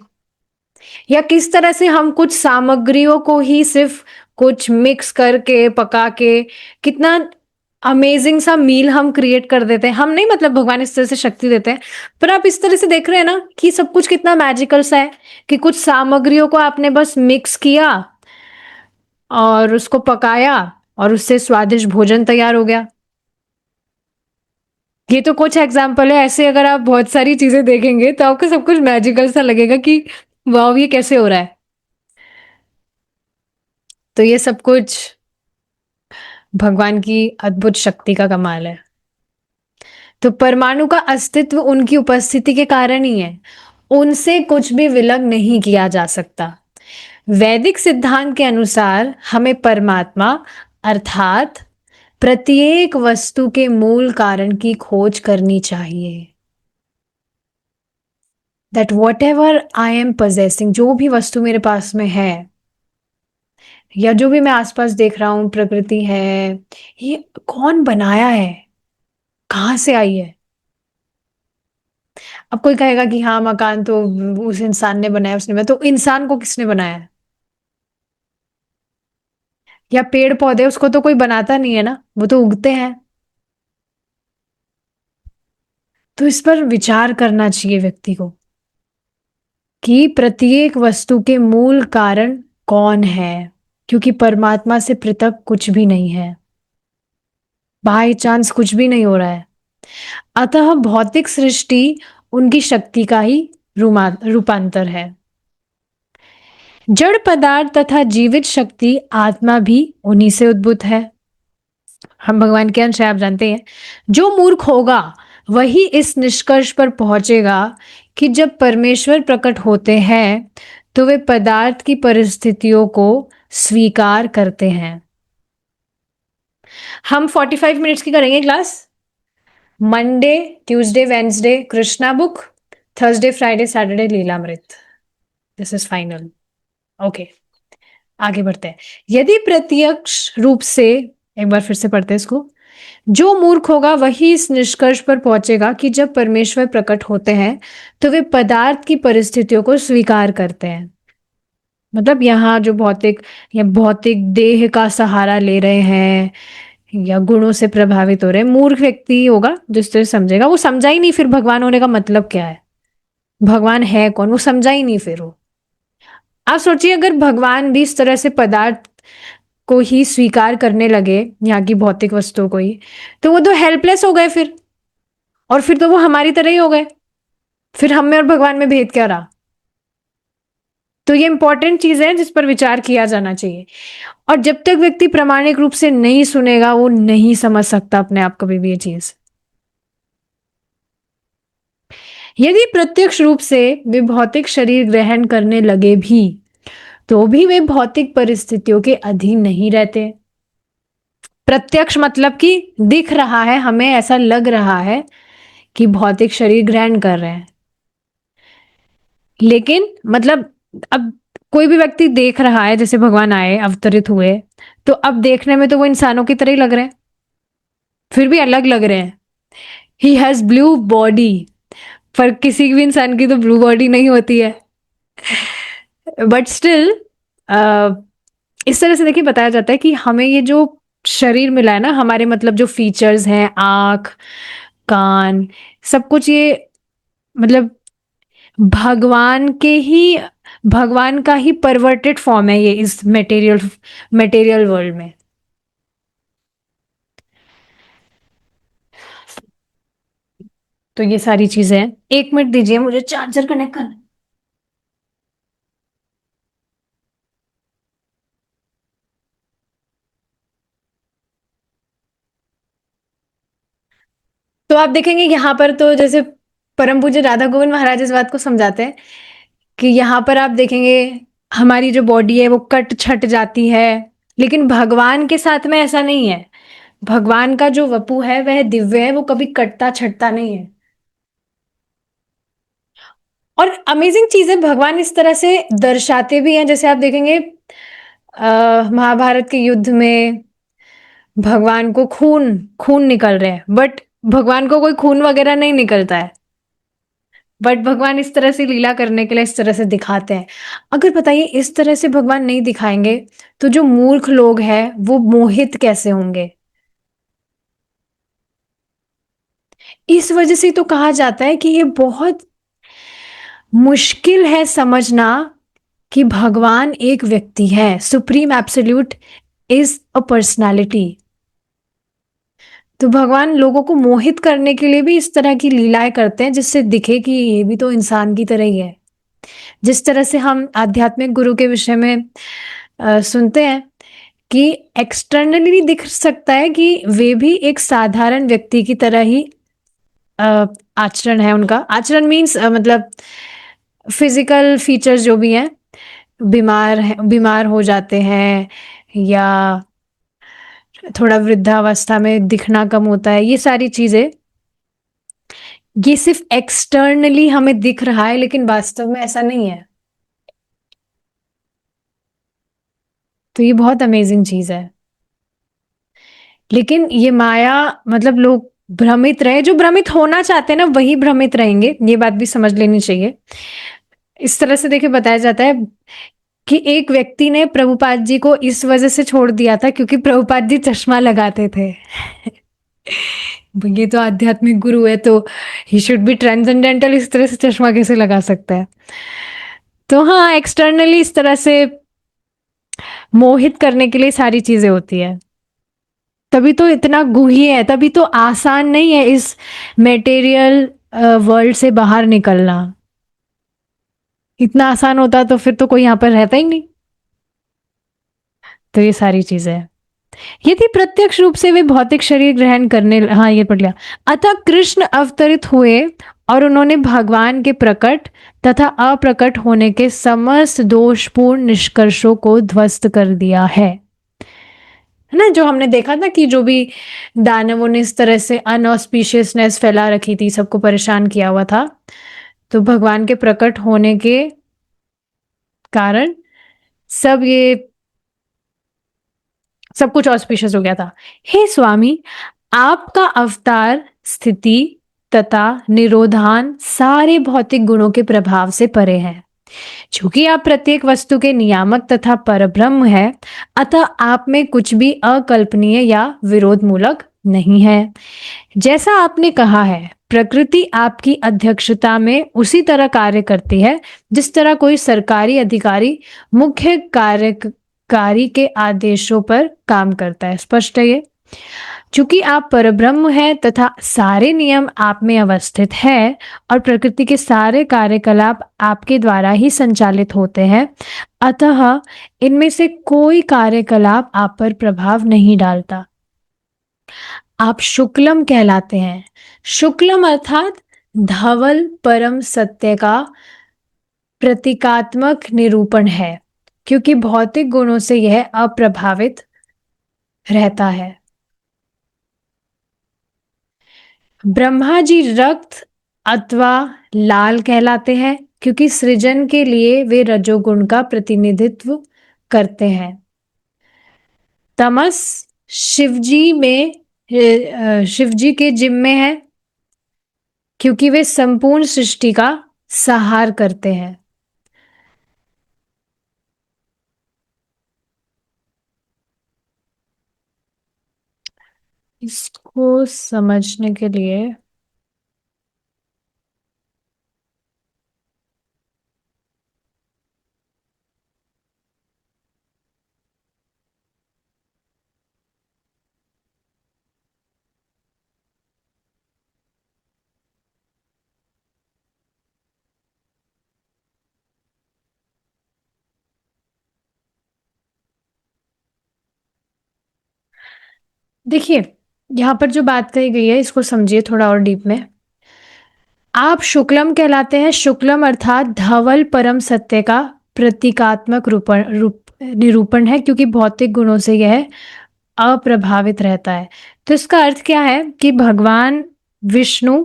या किस तरह से हम कुछ सामग्रियों को ही सिर्फ कुछ मिक्स करके पका के कितना अमेजिंग सा मील हम क्रिएट कर देते हैं। हम नहीं, मतलब भगवान इस तरह से शक्ति देते हैं, पर आप इस तरह से देख रहे हैं ना कि सब कुछ कितना मैजिकल सा है, कि कुछ सामग्रियों को आपने बस मिक्स किया और उसको पकाया और उससे स्वादिष्ट भोजन तैयार हो गया। ये तो कुछ एग्जाम्पल है, ऐसे अगर आप बहुत सारी चीजें देखेंगे तो आपको सब कुछ मैजिकल सा लगेगा कि वाह ये कैसे हो रहा है। तो ये सब कुछ भगवान की अद्भुत शक्ति का कमाल है। तो परमाणु का अस्तित्व उनकी उपस्थिति के कारण ही है, उनसे कुछ भी विलग नहीं किया जा सकता। वैदिक सिद्धांत के अनुसार हमें परमात्मा अर्थात प्रत्येक वस्तु के मूल कारण की खोज करनी चाहिए। That what ever I am possessing, जो भी वस्तु मेरे पास में है या जो भी मैं आसपास देख रहा हूं, प्रकृति है, ये कौन बनाया है, कहां से आई है। अब कोई कहेगा कि हाँ मकान तो उस इंसान ने बनाया, उसने बनाया, तो इंसान को किसने बनाया है? या पेड़ पौधे, उसको तो कोई बनाता नहीं है ना, वो तो उगते हैं। तो इस पर विचार करना चाहिए व्यक्ति को कि प्रत्येक वस्तु के मूल कारण कौन है, क्योंकि परमात्मा से पृथक कुछ भी नहीं है, बाय चांस कुछ भी नहीं हो रहा है। अतः भौतिक सृष्टि उनकी शक्ति का ही रूपांतर है। जड़ पदार्थ तथा जीवित शक्ति आत्मा भी उन्हीं से उद्भूत है। हम भगवान के अंश हैं, आप जानते हैं। जो मूर्ख होगा वही इस निष्कर्ष पर पहुंचेगा कि जब परमेश्वर प्रकट होते हैं तो वे पदार्थ की परिस्थितियों को स्वीकार करते हैं। हम 45 मिनट्स की करेंगे class. Monday, Tuesday, Wednesday Krishna book, Thursday, Friday, Saturday Lilamrita. This is final. Okay, आगे बढ़ते हैं। यदि प्रत्यक्ष रूप से, एक बार फिर से पढ़ते हैं इसको। जो मूर्ख होगा वही इस निष्कर्ष पर पहुंचेगा कि जब परमेश्वर प्रकट होते हैं तो वे पदार्थ की परिस्थितियों को स्वीकार करते हैं। मतलब यहाँ जो भौतिक या भौतिक देह का सहारा ले रहे हैं या गुणों से प्रभावित हो रहे हैं, मूर्ख व्यक्ति होगा जिस तरह समझेगा। वो समझा ही नहीं फिर भगवान होने का मतलब क्या है, भगवान है कौन, वो समझा ही नहीं फिर वो। आप सोचिए अगर भगवान भी इस तरह से पदार्थ को ही स्वीकार करने लगे, यहाँ की भौतिक वस्तुओं को ही, तो वो तो हेल्पलेस हो गए फिर, और फिर तो वो हमारी तरह ही हो गए। फिर हम में और भगवान में भेद क्या रहा? तो ये इंपॉर्टेंट चीज है जिस पर विचार किया जाना चाहिए। और जब तक व्यक्ति प्रामाणिक रूप से नहीं सुनेगा वो नहीं समझ सकता अपने आप कभी भी ये चीज। यदि प्रत्यक्ष रूप से वे भौतिक शरीर ग्रहण करने लगे भी तो भी वे भौतिक परिस्थितियों के अधीन नहीं रहते। प्रत्यक्ष मतलब कि दिख रहा है, हमें ऐसा लग रहा है कि भौतिक शरीर ग्रहण कर रहे हैं, लेकिन मतलब अब कोई भी व्यक्ति देख रहा है, जैसे भगवान आए अवतरित हुए, तो अब देखने में तो वो इंसानों की तरह ही लग रहे हैं, फिर भी अलग लग रहे हैं। ही हैज ब्लू बॉडी, पर किसी भी इंसान की तो ब्लू बॉडी नहीं होती है। बट स्टिल इस तरह से देखिए बताया जाता है कि हमें ये जो शरीर मिला है ना, हमारे मतलब जो फीचर्स हैं, आंख, कान, सब कुछ, ये मतलब भगवान का ही परवर्टेड फॉर्म है ये इस मटेरियल वर्ल्ड में। तो ये सारी चीजें हैं। 1 मिनट दीजिए, मुझे चार्जर कनेक्ट करना। तो आप देखेंगे यहाँ पर तो जैसे परम पूज्य राधा गोविंद महाराज इस बात को समझाते हैं कि यहाँ पर आप देखेंगे हमारी जो बॉडी है वो कट छट जाती है, लेकिन भगवान के साथ में ऐसा नहीं है। भगवान का जो वपु है वह दिव्य है, वो कभी कटता छटता नहीं है। और अमेजिंग चीज है, भगवान इस तरह से दर्शाते भी हैं। जैसे आप देखेंगे महाभारत के युद्ध में भगवान को खून खून निकल रहे हैं, बट भगवान को कोई खून वगैरह नहीं निकलता है, बट भगवान इस तरह से लीला करने के लिए इस तरह से दिखाते हैं। अगर बताइए इस तरह से भगवान नहीं दिखाएंगे तो जो मूर्ख लोग हैं वो मोहित कैसे होंगे? इस वजह से तो कहा जाता है कि ये बहुत मुश्किल है समझना कि भगवान एक व्यक्ति है। Supreme absolute is a personality. तो भगवान लोगों को मोहित करने के लिए भी इस तरह की लीलाएं करते हैं जिससे दिखे कि ये भी तो इंसान की तरह ही है। जिस तरह से हम आध्यात्मिक गुरु के विषय में सुनते हैं कि एक्सटर्नली दिख सकता है कि वे भी एक साधारण व्यक्ति की तरह ही आचरण है उनका। आचरण मीन्स मतलब फिजिकल फीचर्स जो भी हैं, बीमार हो जाते हैं या थोड़ा वृद्धावस्था में दिखना कम होता है, ये सारी चीजें, ये सिर्फ एक्सटर्नली हमें दिख रहा है लेकिन वास्तव में ऐसा नहीं है। तो ये बहुत अमेजिंग चीज है। लेकिन ये माया मतलब लोग भ्रमित रहे, जो भ्रमित होना चाहते हैं ना वही भ्रमित रहेंगे, ये बात भी समझ लेनी चाहिए। इस तरह से देखिए बताया जाता है कि एक व्यक्ति ने प्रभुपाद जी को इस वजह से छोड़ दिया था क्योंकि प्रभुपाद जी चश्मा लगाते थे। ये तो आध्यात्मिक गुरु है तो ही शुड बी ट्रांसेंडेंटल, इस तरह से चश्मा कैसे लगा सकता है। तो हाँ, एक्सटर्नली इस तरह से मोहित करने के लिए सारी चीजें होती है। तभी तो इतना गुह्य है, तभी तो आसान नहीं है इस मेटेरियल वर्ल्ड से बाहर निकलना। इतना आसान होता तो फिर तो कोई यहाँ पर रहता ही नहीं। तो ये सारी चीजें हैं। यदि प्रत्यक्ष रूप से वे भौतिक शरीर ग्रहण करने, हाँ ये पढ़ लिया। अतः कृष्ण अवतरित हुए और उन्होंने भगवान के प्रकट तथा अप्रकट होने के समस्त दोषपूर्ण निष्कर्षों को ध्वस्त कर दिया है ना। जो हमने देखा था कि जो भी दानवों ने इस तरह से अनऑस्पिशियसनेस फैला रखी थी, सबको परेशान किया हुआ था, तो भगवान के प्रकट होने के कारण सब कुछ ऑस्पिशियस हो गया था। हे स्वामी, आपका अवतार स्थिति तथा निरोधान सारे भौतिक गुणों के प्रभाव से परे है। चूंकि आप प्रत्येक वस्तु के नियामक तथा परब्रह्म है, अतः आप में कुछ भी अकल्पनीय या विरोध मूलक नहीं है। जैसा आपने कहा है, प्रकृति आपकी अध्यक्षता में उसी तरह कार्य करती है जिस तरह कोई सरकारी अधिकारी मुख्य कार्यकारी के आदेशों पर काम करता है। स्पष्ट है ये। चूंकि आप परब्रह्म है तथा सारे नियम आप में अवस्थित है और प्रकृति के सारे कार्यकलाप आपके द्वारा ही संचालित होते हैं, अतः इनमें से कोई कार्यकलाप आप पर प्रभाव नहीं डालता। आप शुक्लम कहलाते हैं। शुक्लम अर्थात धवल परम सत्य का प्रतीकात्मक निरूपण है, क्योंकि भौतिक गुणों से यह अप्रभावित रहता है। ब्रह्मा जी रक्त अथवा लाल कहलाते हैं, क्योंकि सृजन के लिए वे रजोगुण का प्रतिनिधित्व करते हैं। तमस शिवजी के जिम्मे है, क्योंकि वे संपूर्ण सृष्टि का संहार करते हैं। इसको समझने के लिए देखिए, यहाँ पर जो बात कही गई है इसको समझिए थोड़ा और डीप में। आप शुक्लम कहलाते हैं। शुक्लम अर्थात धवल परम सत्य का प्रतीकात्मक निरूपण है, क्योंकि भौतिक गुणों से यह अप्रभावित रहता है। तो इसका अर्थ क्या है कि भगवान विष्णु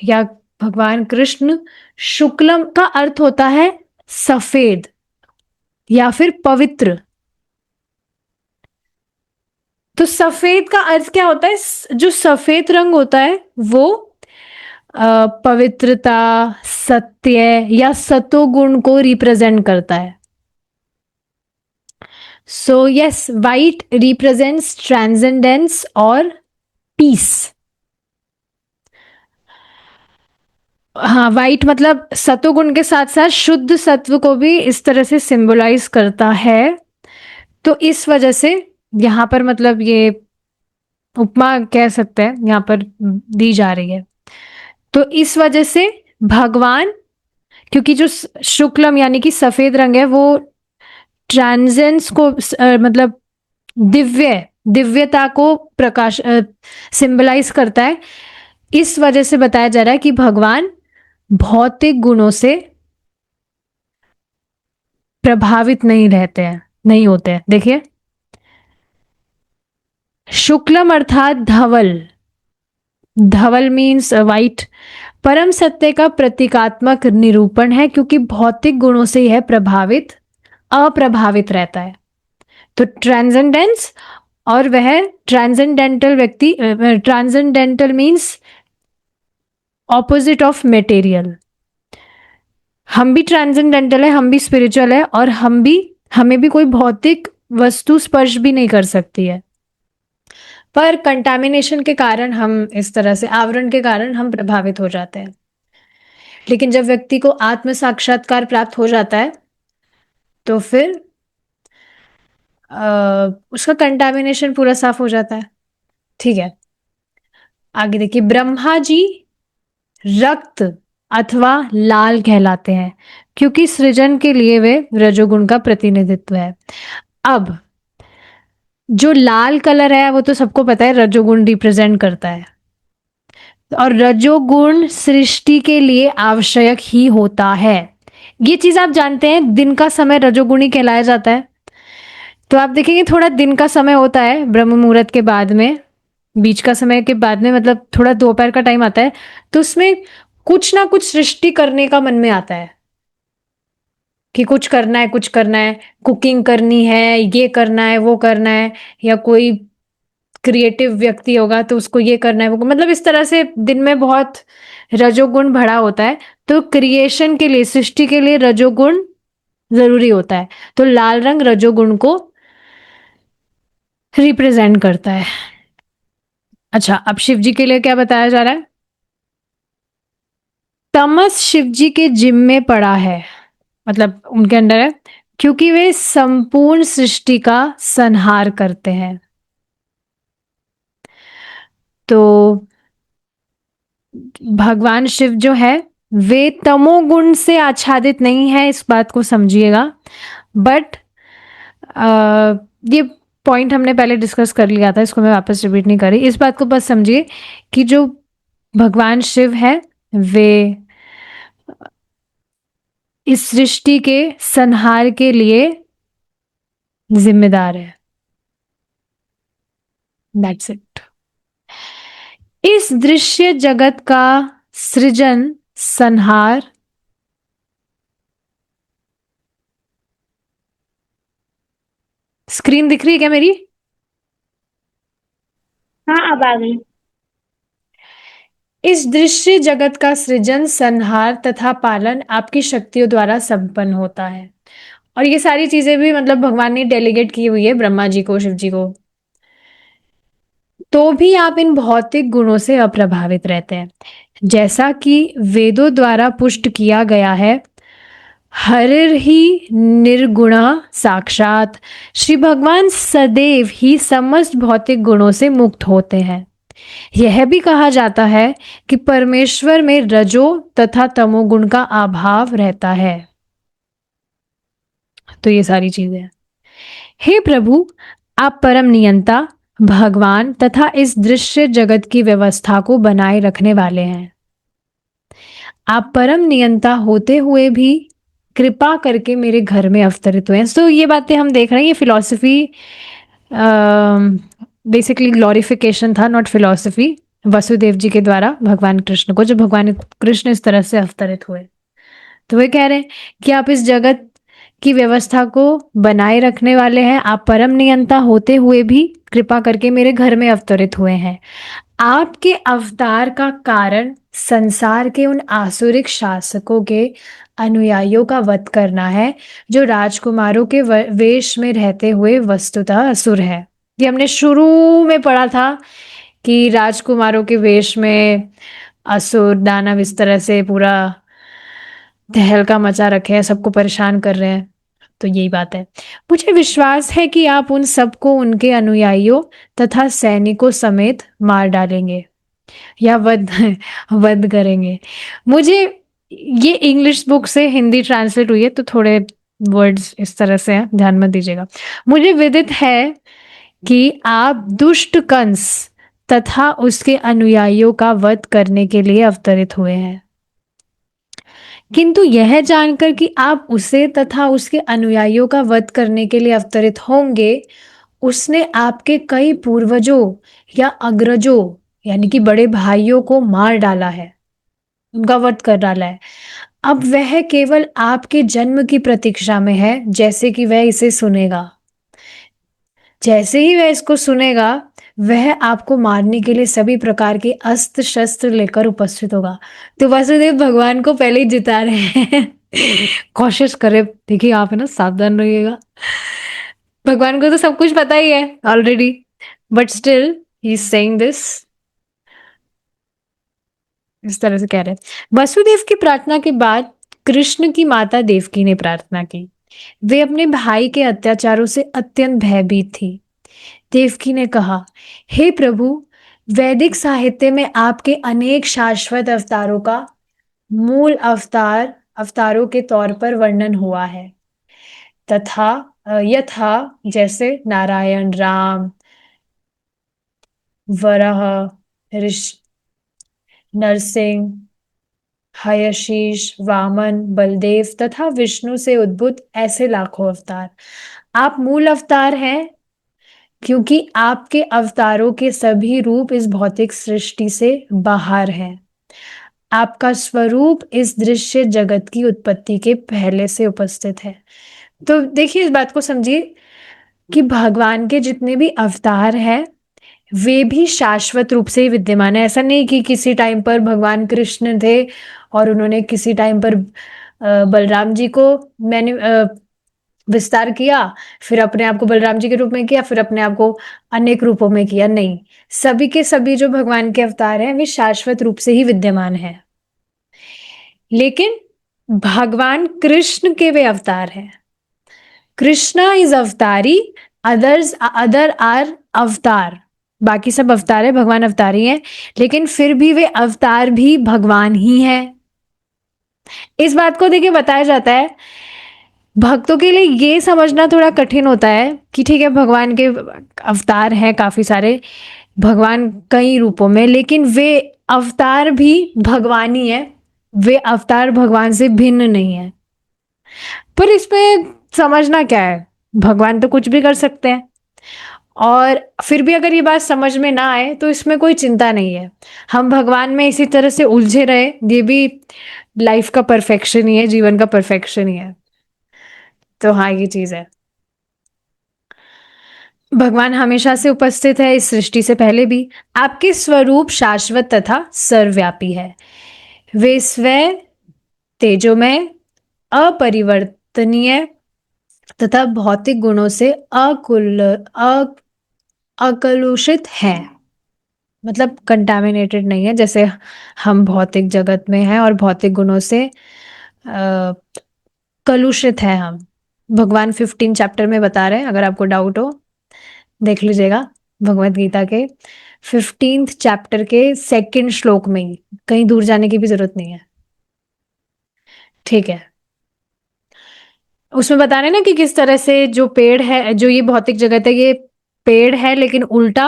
या भगवान कृष्ण, शुक्लम का अर्थ होता है सफेद या फिर पवित्र। तो सफेद का अर्थ क्या होता है? जो सफेद रंग होता है वो पवित्रता, सत्य या सतोगुण को रिप्रेजेंट करता है। So yes, white represents transcendence और पीस। हाँ, वाइट मतलब सतोगुण के साथ साथ शुद्ध सत्व को भी इस तरह से सिंबलाइज करता है। तो इस वजह से यहाँ पर मतलब ये उपमा कह सकते हैं यहाँ पर दी जा रही है। तो इस वजह से भगवान, क्योंकि जो शुक्लम यानी कि सफेद रंग है वो ट्रांजेंस को मतलब दिव्यता को सिंबलाइज करता है। इस वजह से बताया जा रहा है कि भगवान भौतिक गुणों से प्रभावित नहीं होते हैं। देखिए, शुक्लम अर्थात धवल, धवल मीन्स वाइट, परम सत्य का प्रतीकात्मक निरूपण है, क्योंकि भौतिक गुणों से यह अप्रभावित रहता है। तो ट्रांसेंडेंस, और वह ट्रांसेंडेंटल व्यक्ति, transcendental means opposite of material. हम भी ट्रांसेंडेंटल है, हम भी स्पिरिचुअल है, और हमें भी कोई भौतिक वस्तु स्पर्श भी नहीं कर सकती है, पर कंटामिनेशन के कारण हम इस तरह से, आवरण के कारण हम प्रभावित हो जाते हैं। लेकिन जब व्यक्ति को आत्म साक्षात्कार प्राप्त हो जाता है तो फिर उसका कंटामिनेशन पूरा साफ हो जाता है। ठीक है, आगे देखिए, ब्रह्मा जी रक्त अथवा लाल कहलाते हैं, क्योंकि सृजन के लिए वे रजोगुण का प्रतिनिधित्व है। अब जो लाल कलर है वो तो सबको पता है, रजोगुण रिप्रेजेंट करता है, और रजोगुण सृष्टि के लिए आवश्यक ही होता है। ये चीज आप जानते हैं, दिन का समय रजोगुणी कहलाया जाता है। तो आप देखेंगे थोड़ा दिन का समय होता है ब्रह्म मुहूर्त के बाद में, बीच का समय के बाद में, मतलब थोड़ा दोपहर का टाइम आता है, तो उसमें कुछ ना कुछ सृष्टि करने का मन में आता है कि कुछ करना है, कुछ करना है, कुकिंग करनी है, ये करना है, वो करना है, या कोई क्रिएटिव व्यक्ति होगा तो उसको ये करना है, वो, मतलब इस तरह से दिन में बहुत रजोगुण भरा होता है। तो क्रिएशन के लिए, सृष्टि के लिए रजोगुण जरूरी होता है। तो लाल रंग रजोगुण को रिप्रेजेंट करता है। अच्छा, अब शिव जी के लिए क्या बताया जा रहा है? तमस शिव जी के जिम में पड़ा है, मतलब उनके अंडर है, क्योंकि वे संपूर्ण सृष्टि का संहार करते हैं। तो भगवान शिव जो है वे तमोगुण से आच्छादित नहीं है, इस बात को समझिएगा। बट ये पॉइंट हमने पहले डिस्कस कर लिया था, इसको मैं वापस रिपीट नहीं कर रही। इस बात को बस समझिए कि जो भगवान शिव है वे इस सृष्टि के संहार के लिए जिम्मेदार है। That's it. इस दृश्य जगत का सृजन, संहार, स्क्रीन दिख रही है क्या मेरी? हाँ, अब आ गई। इस दृश्य जगत का सृजन, संहार तथा पालन आपकी शक्तियों द्वारा संपन्न होता है। और ये सारी चीजें भी मतलब भगवान ने डेलीगेट की हुई है ब्रह्मा जी को, शिव जी को। तो भी आप इन भौतिक गुणों से अप्रभावित रहते हैं, जैसा कि वेदों द्वारा पुष्ट किया गया है। हरिर ही निर्गुण साक्षात, श्री भगवान सदैव ही समस्त भौतिक गुणों से मुक्त होते हैं। यह भी कहा जाता है कि परमेश्वर में रजो तथा तमोगुण का अभाव रहता है। तो ये सारी चीजें हैं। हे प्रभु, आप परम नियंता, भगवान तथा इस दृश्य जगत की व्यवस्था को बनाए रखने वाले हैं। आप परम नियंता होते हुए भी कृपा करके मेरे घर में अवतरित हुए हैं। सो ये बातें हम देख रहे हैं, ये फिलॉसफी बेसिकली ग्लोरिफिकेशन था, नॉट फिलॉसफी, वसुदेव जी के द्वारा भगवान कृष्ण को, जब भगवान कृष्ण इस तरह से अवतरित हुए। तो वे कह रहे हैं कि आप इस जगत की व्यवस्था को बनाए रखने वाले हैं, आप परम नियंता होते हुए भी कृपा करके मेरे घर में अवतरित हुए हैं। आपके अवतार का कारण संसार के उन आसुरिक शासकों के अनुयायियों का वध करना है, जो राजकुमारों के वेश में रहते हुए वस्तुतः असुर है। ये हमने शुरू में पढ़ा था कि राजकुमारों के वेश में असुर दानव इस तरह से पूरा तहलका मचा रखे हैं, सबको परेशान कर रहे हैं। तो यही बात है। मुझे विश्वास है कि आप उन सबको उनके अनुयायियों तथा सैनिकों समेत मार डालेंगे या वध करेंगे। मुझे ये इंग्लिश बुक से हिंदी ट्रांसलेट हुई है, तो थोड़े वर्ड्स इस तरह से हैं, ध्यान मत दीजिएगा। मुझे विदित है कि आप दुष्ट कंस तथा उसके अनुयायियों का वध करने के लिए अवतरित हुए हैं। किंतु यह जानकर कि आप उसे तथा उसके अनुयायियों का वध करने के लिए अवतरित होंगे, उसने आपके कई पूर्वजों या अग्रजों यानी कि बड़े भाइयों को मार डाला है, उनका वध कर डाला है। अब वह केवल आपके जन्म की प्रतीक्षा में है, जैसे कि वह इसे सुनेगा। जैसे ही वह इसको सुनेगा, वह आपको मारने के लिए सभी प्रकार के अस्त्र शस्त्र लेकर उपस्थित होगा। तो वासुदेव भगवान को पहले ही जिता रहे हैं। कोशिश करे, देखिए आप है ना, सावधान रहिएगा। भगवान को तो सब कुछ पता ही है already, but still he is saying this, इस तरह से कह रहे हैं। वसुदेव की प्रार्थना के बाद कृष्ण की माता देवकी ने प्रार्थना की। वे अपने भाई के अत्याचारों से अत्यंत भयभीत थी। देवकी ने कहा, हे प्रभु, वैदिक साहित्य में आपके अनेक शाश्वत अवतारों का मूल अवतारों के तौर पर वर्णन हुआ है, तथा यथा जैसे नारायण, राम, वराह, ऋषि, नरसिंह, हयशीष, वामन, बलदेव तथा विष्णु से उद्भूत ऐसे लाखों अवतार। आप मूल अवतार हैं, क्योंकि आपके अवतारों के सभी रूप इस भौतिक सृष्टि से बाहर हैं। आपका स्वरूप इस दृश्य जगत की उत्पत्ति के पहले से उपस्थित है। तो देखिए, इस बात को समझिए कि भगवान के जितने भी अवतार हैं, वे भी शाश्वत रूप से ही विद्यमान है। ऐसा नहीं कि किसी टाइम पर भगवान कृष्ण थे और उन्होंने किसी टाइम पर बलराम जी को मैंने विस्तार किया, फिर अपने आप को बलराम जी के रूप में किया, फिर अपने आप को अनेक रूपों में किया। नहीं, सभी के सभी जो भगवान के अवतार हैं, वे शाश्वत रूप से ही विद्यमान हैं। लेकिन भगवान कृष्ण के वे अवतार हैं। कृष्णा इज अवतारी, अदर आर अवतार। बाकी सब अवतार है, भगवान अवतारी हैं, लेकिन फिर भी वे अवतार भी भगवान ही हैं। इस बात को देखिए बताया जाता है, भक्तों के लिए ये समझना थोड़ा कठिन होता है कि ठीक है, भगवान के अवतार हैं काफी सारे, भगवान कई रूपों में, लेकिन वे अवतार भी भगवान ही है, वे अवतार भगवान से भिन्न नहीं है। पर इसमें समझना क्या है, भगवान तो कुछ भी कर सकते हैं, और फिर भी अगर ये बात समझ में ना आए तो इसमें कोई चिंता नहीं है। हम भगवान में इसी तरह से उलझे रहे, ये भी लाइफ का परफेक्शन ही है, जीवन का परफेक्शन ही है। तो हाँ, ये चीज है, भगवान हमेशा से उपस्थित है इस सृष्टि से पहले भी। आपके स्वरूप शाश्वत तथा सर्वव्यापी है। वे स्वयं तेजोमय, अपरिवर्तनीय तथा भौतिक गुणों से अकलुषित है, मतलब कंटामिनेटेड नहीं है, जैसे हम भौतिक जगत में हैं और भौतिक गुणों से कलुषित है हम। भगवान 15 चैप्टर में बता रहे हैं, अगर आपको डाउट हो देख लीजिएगा, भगवत गीता के 15 चैप्टर के 2nd श्लोक में ही, कहीं दूर जाने की भी जरूरत नहीं है, ठीक है। उसमें बता रहे हैं ना कि किस तरह से जो पेड़ है, जो ये भौतिक जगत है, ये पेड़ है लेकिन उल्टा,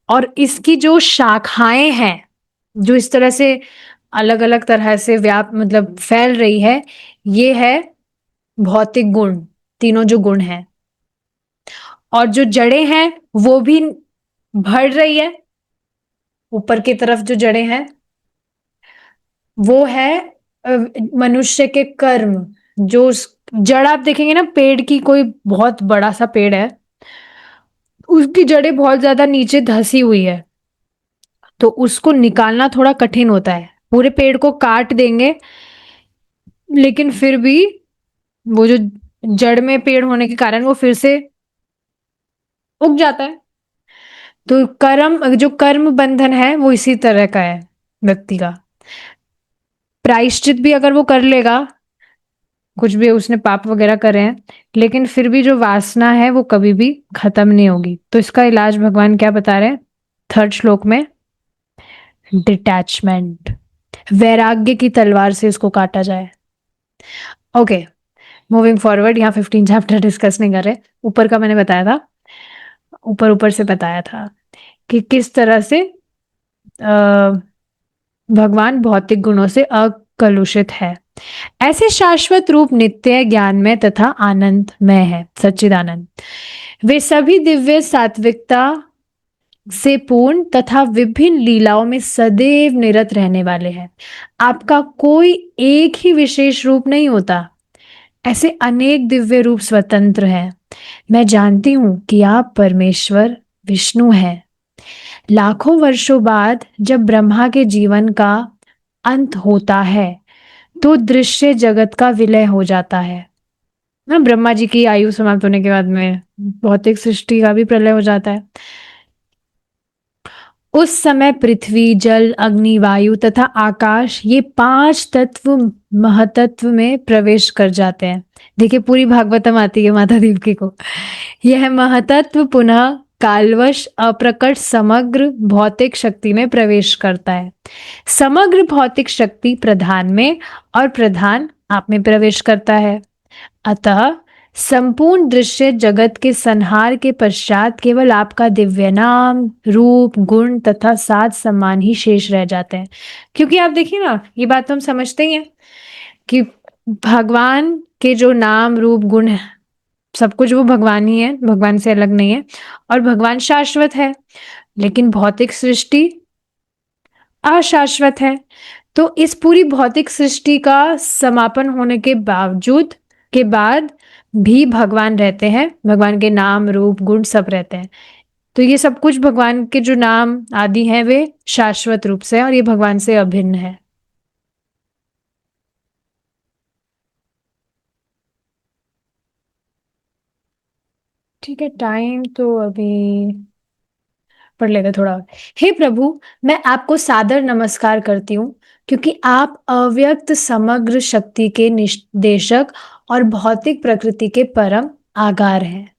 और इसकी जो शाखाएं हैं, जो इस तरह से अलग अलग तरह से मतलब फैल रही है, ये है भौतिक गुण, तीनों जो गुण हैं। और जो जड़ें हैं वो भी बढ़ रही है, ऊपर की तरफ जो जड़ें हैं वो है मनुष्य के कर्म। जो जड़ आप देखेंगे ना, पेड़ की कोई बहुत बड़ा सा पेड़ है, उसकी जड़ें बहुत ज्यादा नीचे धसी हुई है, तो उसको निकालना थोड़ा कठिन होता है। पूरे पेड़ को काट देंगे, लेकिन फिर भी वो जो जड़ में पेड़ होने के कारण वो फिर से उग जाता है। तो जो कर्म बंधन है वो इसी तरह का है व्यक्ति का। प्रायश्चित भी अगर वो कर लेगा, कुछ भी उसने पाप वगैरह करे हैं, लेकिन फिर भी जो वासना है वो कभी भी खत्म नहीं होगी। तो इसका इलाज भगवान क्या बता रहे हैं 3rd श्लोक में, डिटैचमेंट, वैराग्य की तलवार से इसको काटा जाए। ओके, मूविंग फॉरवर्ड, यहाँ 15 चैप्टर डिस्कस नहीं कर रहे, ऊपर का मैंने बताया था। ऊपर से बताया था कि किस तरह से भगवान भौतिक गुणों से अकलुषित है। ऐसे शाश्वत रूप नित्य ज्ञानमय तथा आनंदमय है, सच्चिदानंद। वे सभी दिव्य सात्विकता से पूर्ण तथा विभिन्न लीलाओं में सदैव निरत रहने वाले हैं। आपका कोई एक ही विशेष रूप नहीं होता, ऐसे अनेक दिव्य रूप स्वतंत्र हैं। मैं जानती हूं कि आप परमेश्वर विष्णु हैं। लाखों वर्षों बाद जब ब्रह्मा के जीवन का अंत होता है तो दृश्य जगत का विलय हो जाता है। ना, ब्रह्मा जी की आयु समाप्त होने के बाद में भौतिक सृष्टि का भी प्रलय हो जाता है। उस समय पृथ्वी, जल, अग्नि, वायु तथा आकाश, ये 5 तत्व महतत्व में प्रवेश कर जाते हैं। देखिए, पूरी भागवतम आती है माता देवकी को। यह महतत्व पुनः कालवश अप्रकट समग्र भौतिक शक्ति में प्रवेश करता है। समग्र भौतिक शक्ति प्रधान में और प्रधान आप में प्रवेश करता है। अतः संपूर्ण दृश्य जगत के संहार के पश्चात केवल आपका दिव्य नाम, रूप, गुण तथा साज सम्मान ही शेष रह जाते हैं। क्योंकि आप देखिए ना, ये बात तो हम समझते ही हैं कि भगवान के जो नाम, रूप, गुण है, सब कुछ वो भगवान ही है, भगवान से अलग नहीं है, और भगवान शाश्वत है। लेकिन भौतिक सृष्टि अशाश्वत है। तो इस पूरी भौतिक सृष्टि का समापन होने के बाद भी भगवान रहते हैं। भगवान के नाम, रूप, गुण सब रहते हैं। तो ये सब कुछ भगवान के जो नाम आदि हैं वे शाश्वत रूप से हैं और ये भगवान से अभिन्न है। ठीक है, टाइम तो अभी पढ़ लेते थोड़ा और। हे प्रभु, मैं आपको सादर नमस्कार करती हूँ क्योंकि आप अव्यक्त समग्र शक्ति के निदेशक और भौतिक प्रकृति के परम आधार हैं।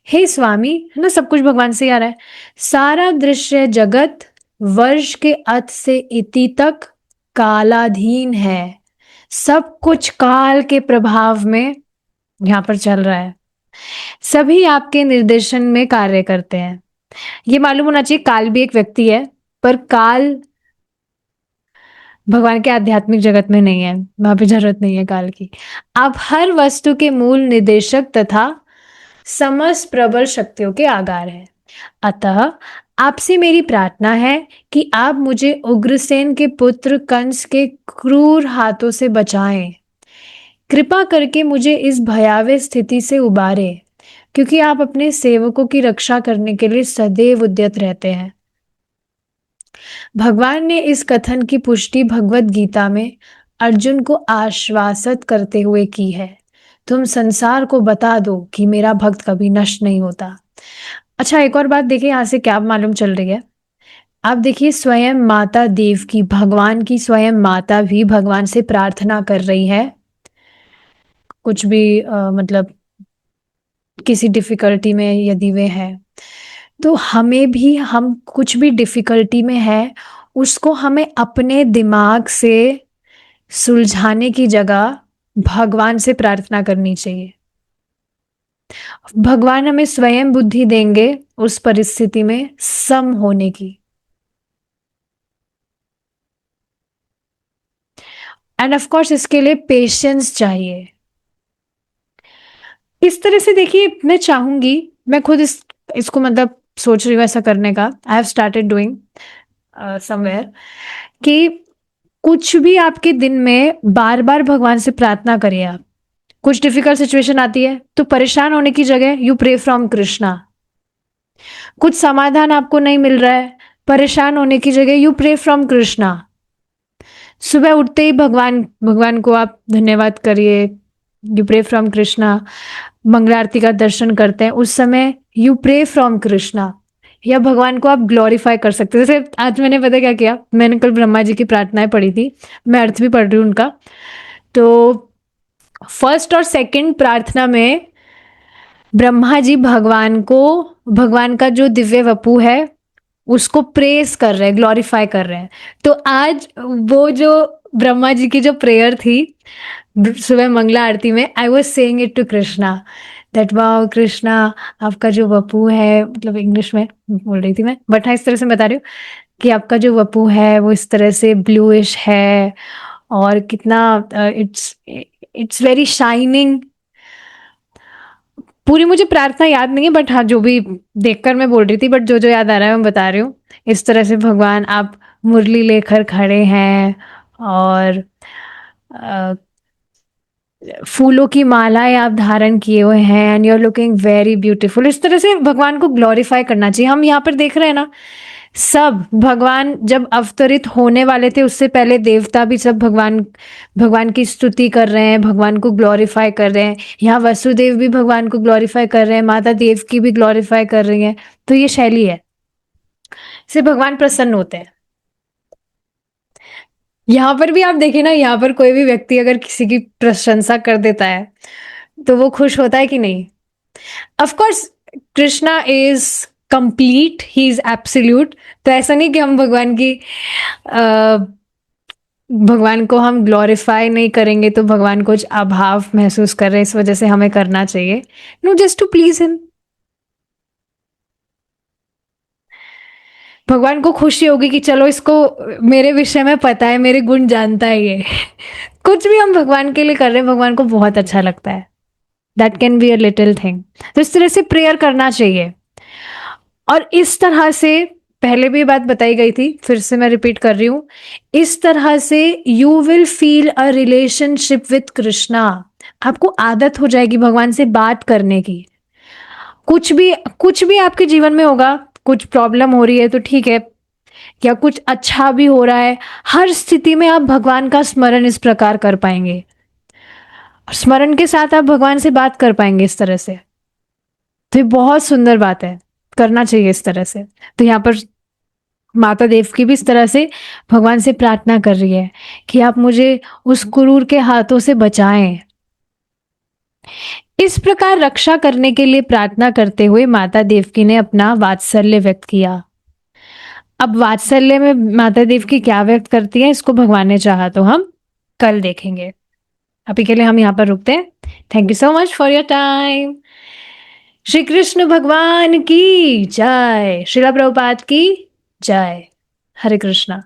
हे स्वामी, है ना, सब कुछ भगवान से ही आ रहा है। सारा दृश्य जगत वर्ष के अंत से इति तक कालाधीन है। सब कुछ काल के प्रभाव में यहाँ पर चल रहा है। सभी आपके निर्देशन में कार्य करते हैं। ये मालूम होना चाहिए, काल भी एक व्यक्ति है, पर काल भगवान के आध्यात्मिक जगत में नहीं है, वहां पे जरूरत नहीं है काल की। आप हर वस्तु के मूल निदेशक तथा समस्त प्रबल शक्तियों के आगार हैं। अतः आपसे मेरी प्रार्थना है कि आप मुझे उग्रसेन के पुत्र कंस के क्रूर हाथों से बचाएं। कृपा करके मुझे इस भयावह स्थिति से उबारे, क्योंकि आप अपने सेवकों की रक्षा करने के लिए सदैव उद्यत रहते हैं। भगवान ने इस कथन की पुष्टि भगवत गीता में अर्जुन को आश्वासित करते हुए की है। तुम संसार को बता दो कि मेरा भक्त कभी नष्ट नहीं होता। अच्छा, एक और बात देखिए, यहाँ से क्या मालूम चल रही है। आप देखिए, स्वयं माता देवकी, भगवान की स्वयं माता भी भगवान से प्रार्थना कर रही है। कुछ भी मतलब किसी डिफिकल्टी में यदि वे हैं, तो हमें भी, हम कुछ भी डिफिकल्टी में है, उसको हमें अपने दिमाग से सुलझाने की जगह भगवान से प्रार्थना करनी चाहिए। भगवान हमें स्वयं बुद्धि देंगे उस परिस्थिति में सम होने की। एंड ऑफ कोर्स इसके लिए पेशेंस चाहिए। इस तरह से देखिए, मैं चाहूंगी, मैं खुद इसको मतलब सोच रही हूँ ऐसा करने का। I have started doing somewhere कि कुछ भी आपके दिन में बार बार भगवान से प्रार्थना करिए। आप कुछ डिफिकल्ट सिचुएशन आती है तो परेशान होने की जगह यू प्रे फ्रॉम कृष्णा। कुछ समाधान आपको नहीं मिल रहा है, परेशान होने की जगह यू प्रे फ्रॉम कृष्णा। सुबह उठते ही भगवान को आप धन्यवाद करिए, यू प्रे फ्रॉम कृष्णा। मंगला आरती का दर्शन करते हैं उस समय यू प्रे फ्रॉम कृष्णा, या भगवान को आप ग्लोरीफाई कर सकते हैं। जैसे आज मैंने पता क्या किया, मैंने कल ब्रह्मा जी की प्रार्थनाएं पढ़ी थी, मैं अर्थ भी पढ़ रही हूँ उनका। तो फर्स्ट और सेकंड प्रार्थना में ब्रह्मा जी भगवान का जो दिव्य वपु है उसको प्रेस कर रहे हैं, ग्लोरीफाई कर रहे हैं। तो आज वो जो ब्रह्मा जी की जो प्रेयर थी सुबह मंगला आरती में, I was saying it to Krishna that wow Krishna, आपका जो वपू है, मतलब इंग्लिश में बोल रही थी मैं, बट हाँ इस तरह से बता रही हूँ कि आपका जो वपू है वो इस तरह से ब्लूइश है और कितना इट्स इट्स वेरी शाइनिंग। पूरी मुझे प्रार्थना याद नहीं है, बट हाँ जो भी देखकर मैं बोल रही थी, बट जो जो याद आ रहा है मैं बता रही हूँ। इस तरह से भगवान आप मुरली लेकर खड़े हैं और अ, फूलों की मालाएं आप धारण किए हुए हैं and you are looking very beautiful. इस तरह से भगवान को ग्लोरीफाई करना चाहिए। हम यहाँ पर देख रहे हैं ना, सब भगवान जब अवतरित होने वाले थे उससे पहले देवता भी सब भगवान भगवान की स्तुति कर रहे हैं, भगवान को ग्लोरीफाई कर रहे हैं। यहाँ वसुदेव भी भगवान को ग्लोरीफाई कर रहे हैं, माता देव की भी ग्लोरीफाई कर रही हैं। तो ये शैली है, इससे भगवान प्रसन्न होते हैं। यहाँ पर भी आप देखिए ना, यहाँ पर कोई भी व्यक्ति अगर किसी की प्रशंसा कर देता है तो वो खुश होता है कि नहीं? Of course Krishna is complete, he is absolute. तो ऐसा नहीं कि हम भगवान को हम ग्लोरीफाई नहीं करेंगे तो भगवान कुछ अभाव महसूस कर रहे हैं, इस वजह से हमें करना चाहिए। No, just to please him. भगवान को खुशी होगी कि चलो इसको मेरे विषय में पता है, मेरे गुण जानता है ये। कुछ भी हम भगवान के लिए कर रहे हैं, भगवान को बहुत अच्छा लगता है। That can be a little thing. तो इस तरह से प्रेयर करना चाहिए। और इस तरह से पहले भी बात बताई गई थी, फिर से मैं रिपीट कर रही हूं, इस तरह से you will feel a relationship with Krishna. आपको आदत हो जाएगी भगवान से बात करने की। कुछ भी आपके जीवन में होगा, कुछ प्रॉब्लम हो रही है तो ठीक है, या कुछ अच्छा भी हो रहा है, हर स्थिति में आप भगवान का स्मरण इस प्रकार कर पाएंगे। स्मरण के साथ आप भगवान से बात कर पाएंगे इस तरह से। तो ये बहुत सुंदर बात है, करना चाहिए इस तरह से। तो यहाँ पर माता देव की भी इस तरह से भगवान से प्रार्थना कर रही है कि आप मुझे उस क्रूर के हाथों से बचाएं। इस प्रकार रक्षा करने के लिए प्रार्थना करते हुए माता देवकी ने अपना वात्सल्य व्यक्त किया। अब वात्सल्य में माता देव की क्या व्यक्त करती है, इसको भगवान ने चाहा तो हम कल देखेंगे। अभी के लिए हम यहाँ पर रुकते हैं। Thank you so much for your time. Shri Krishna भगवान की जय, श्रीला प्रभुपाद की जय। हरे कृष्णा।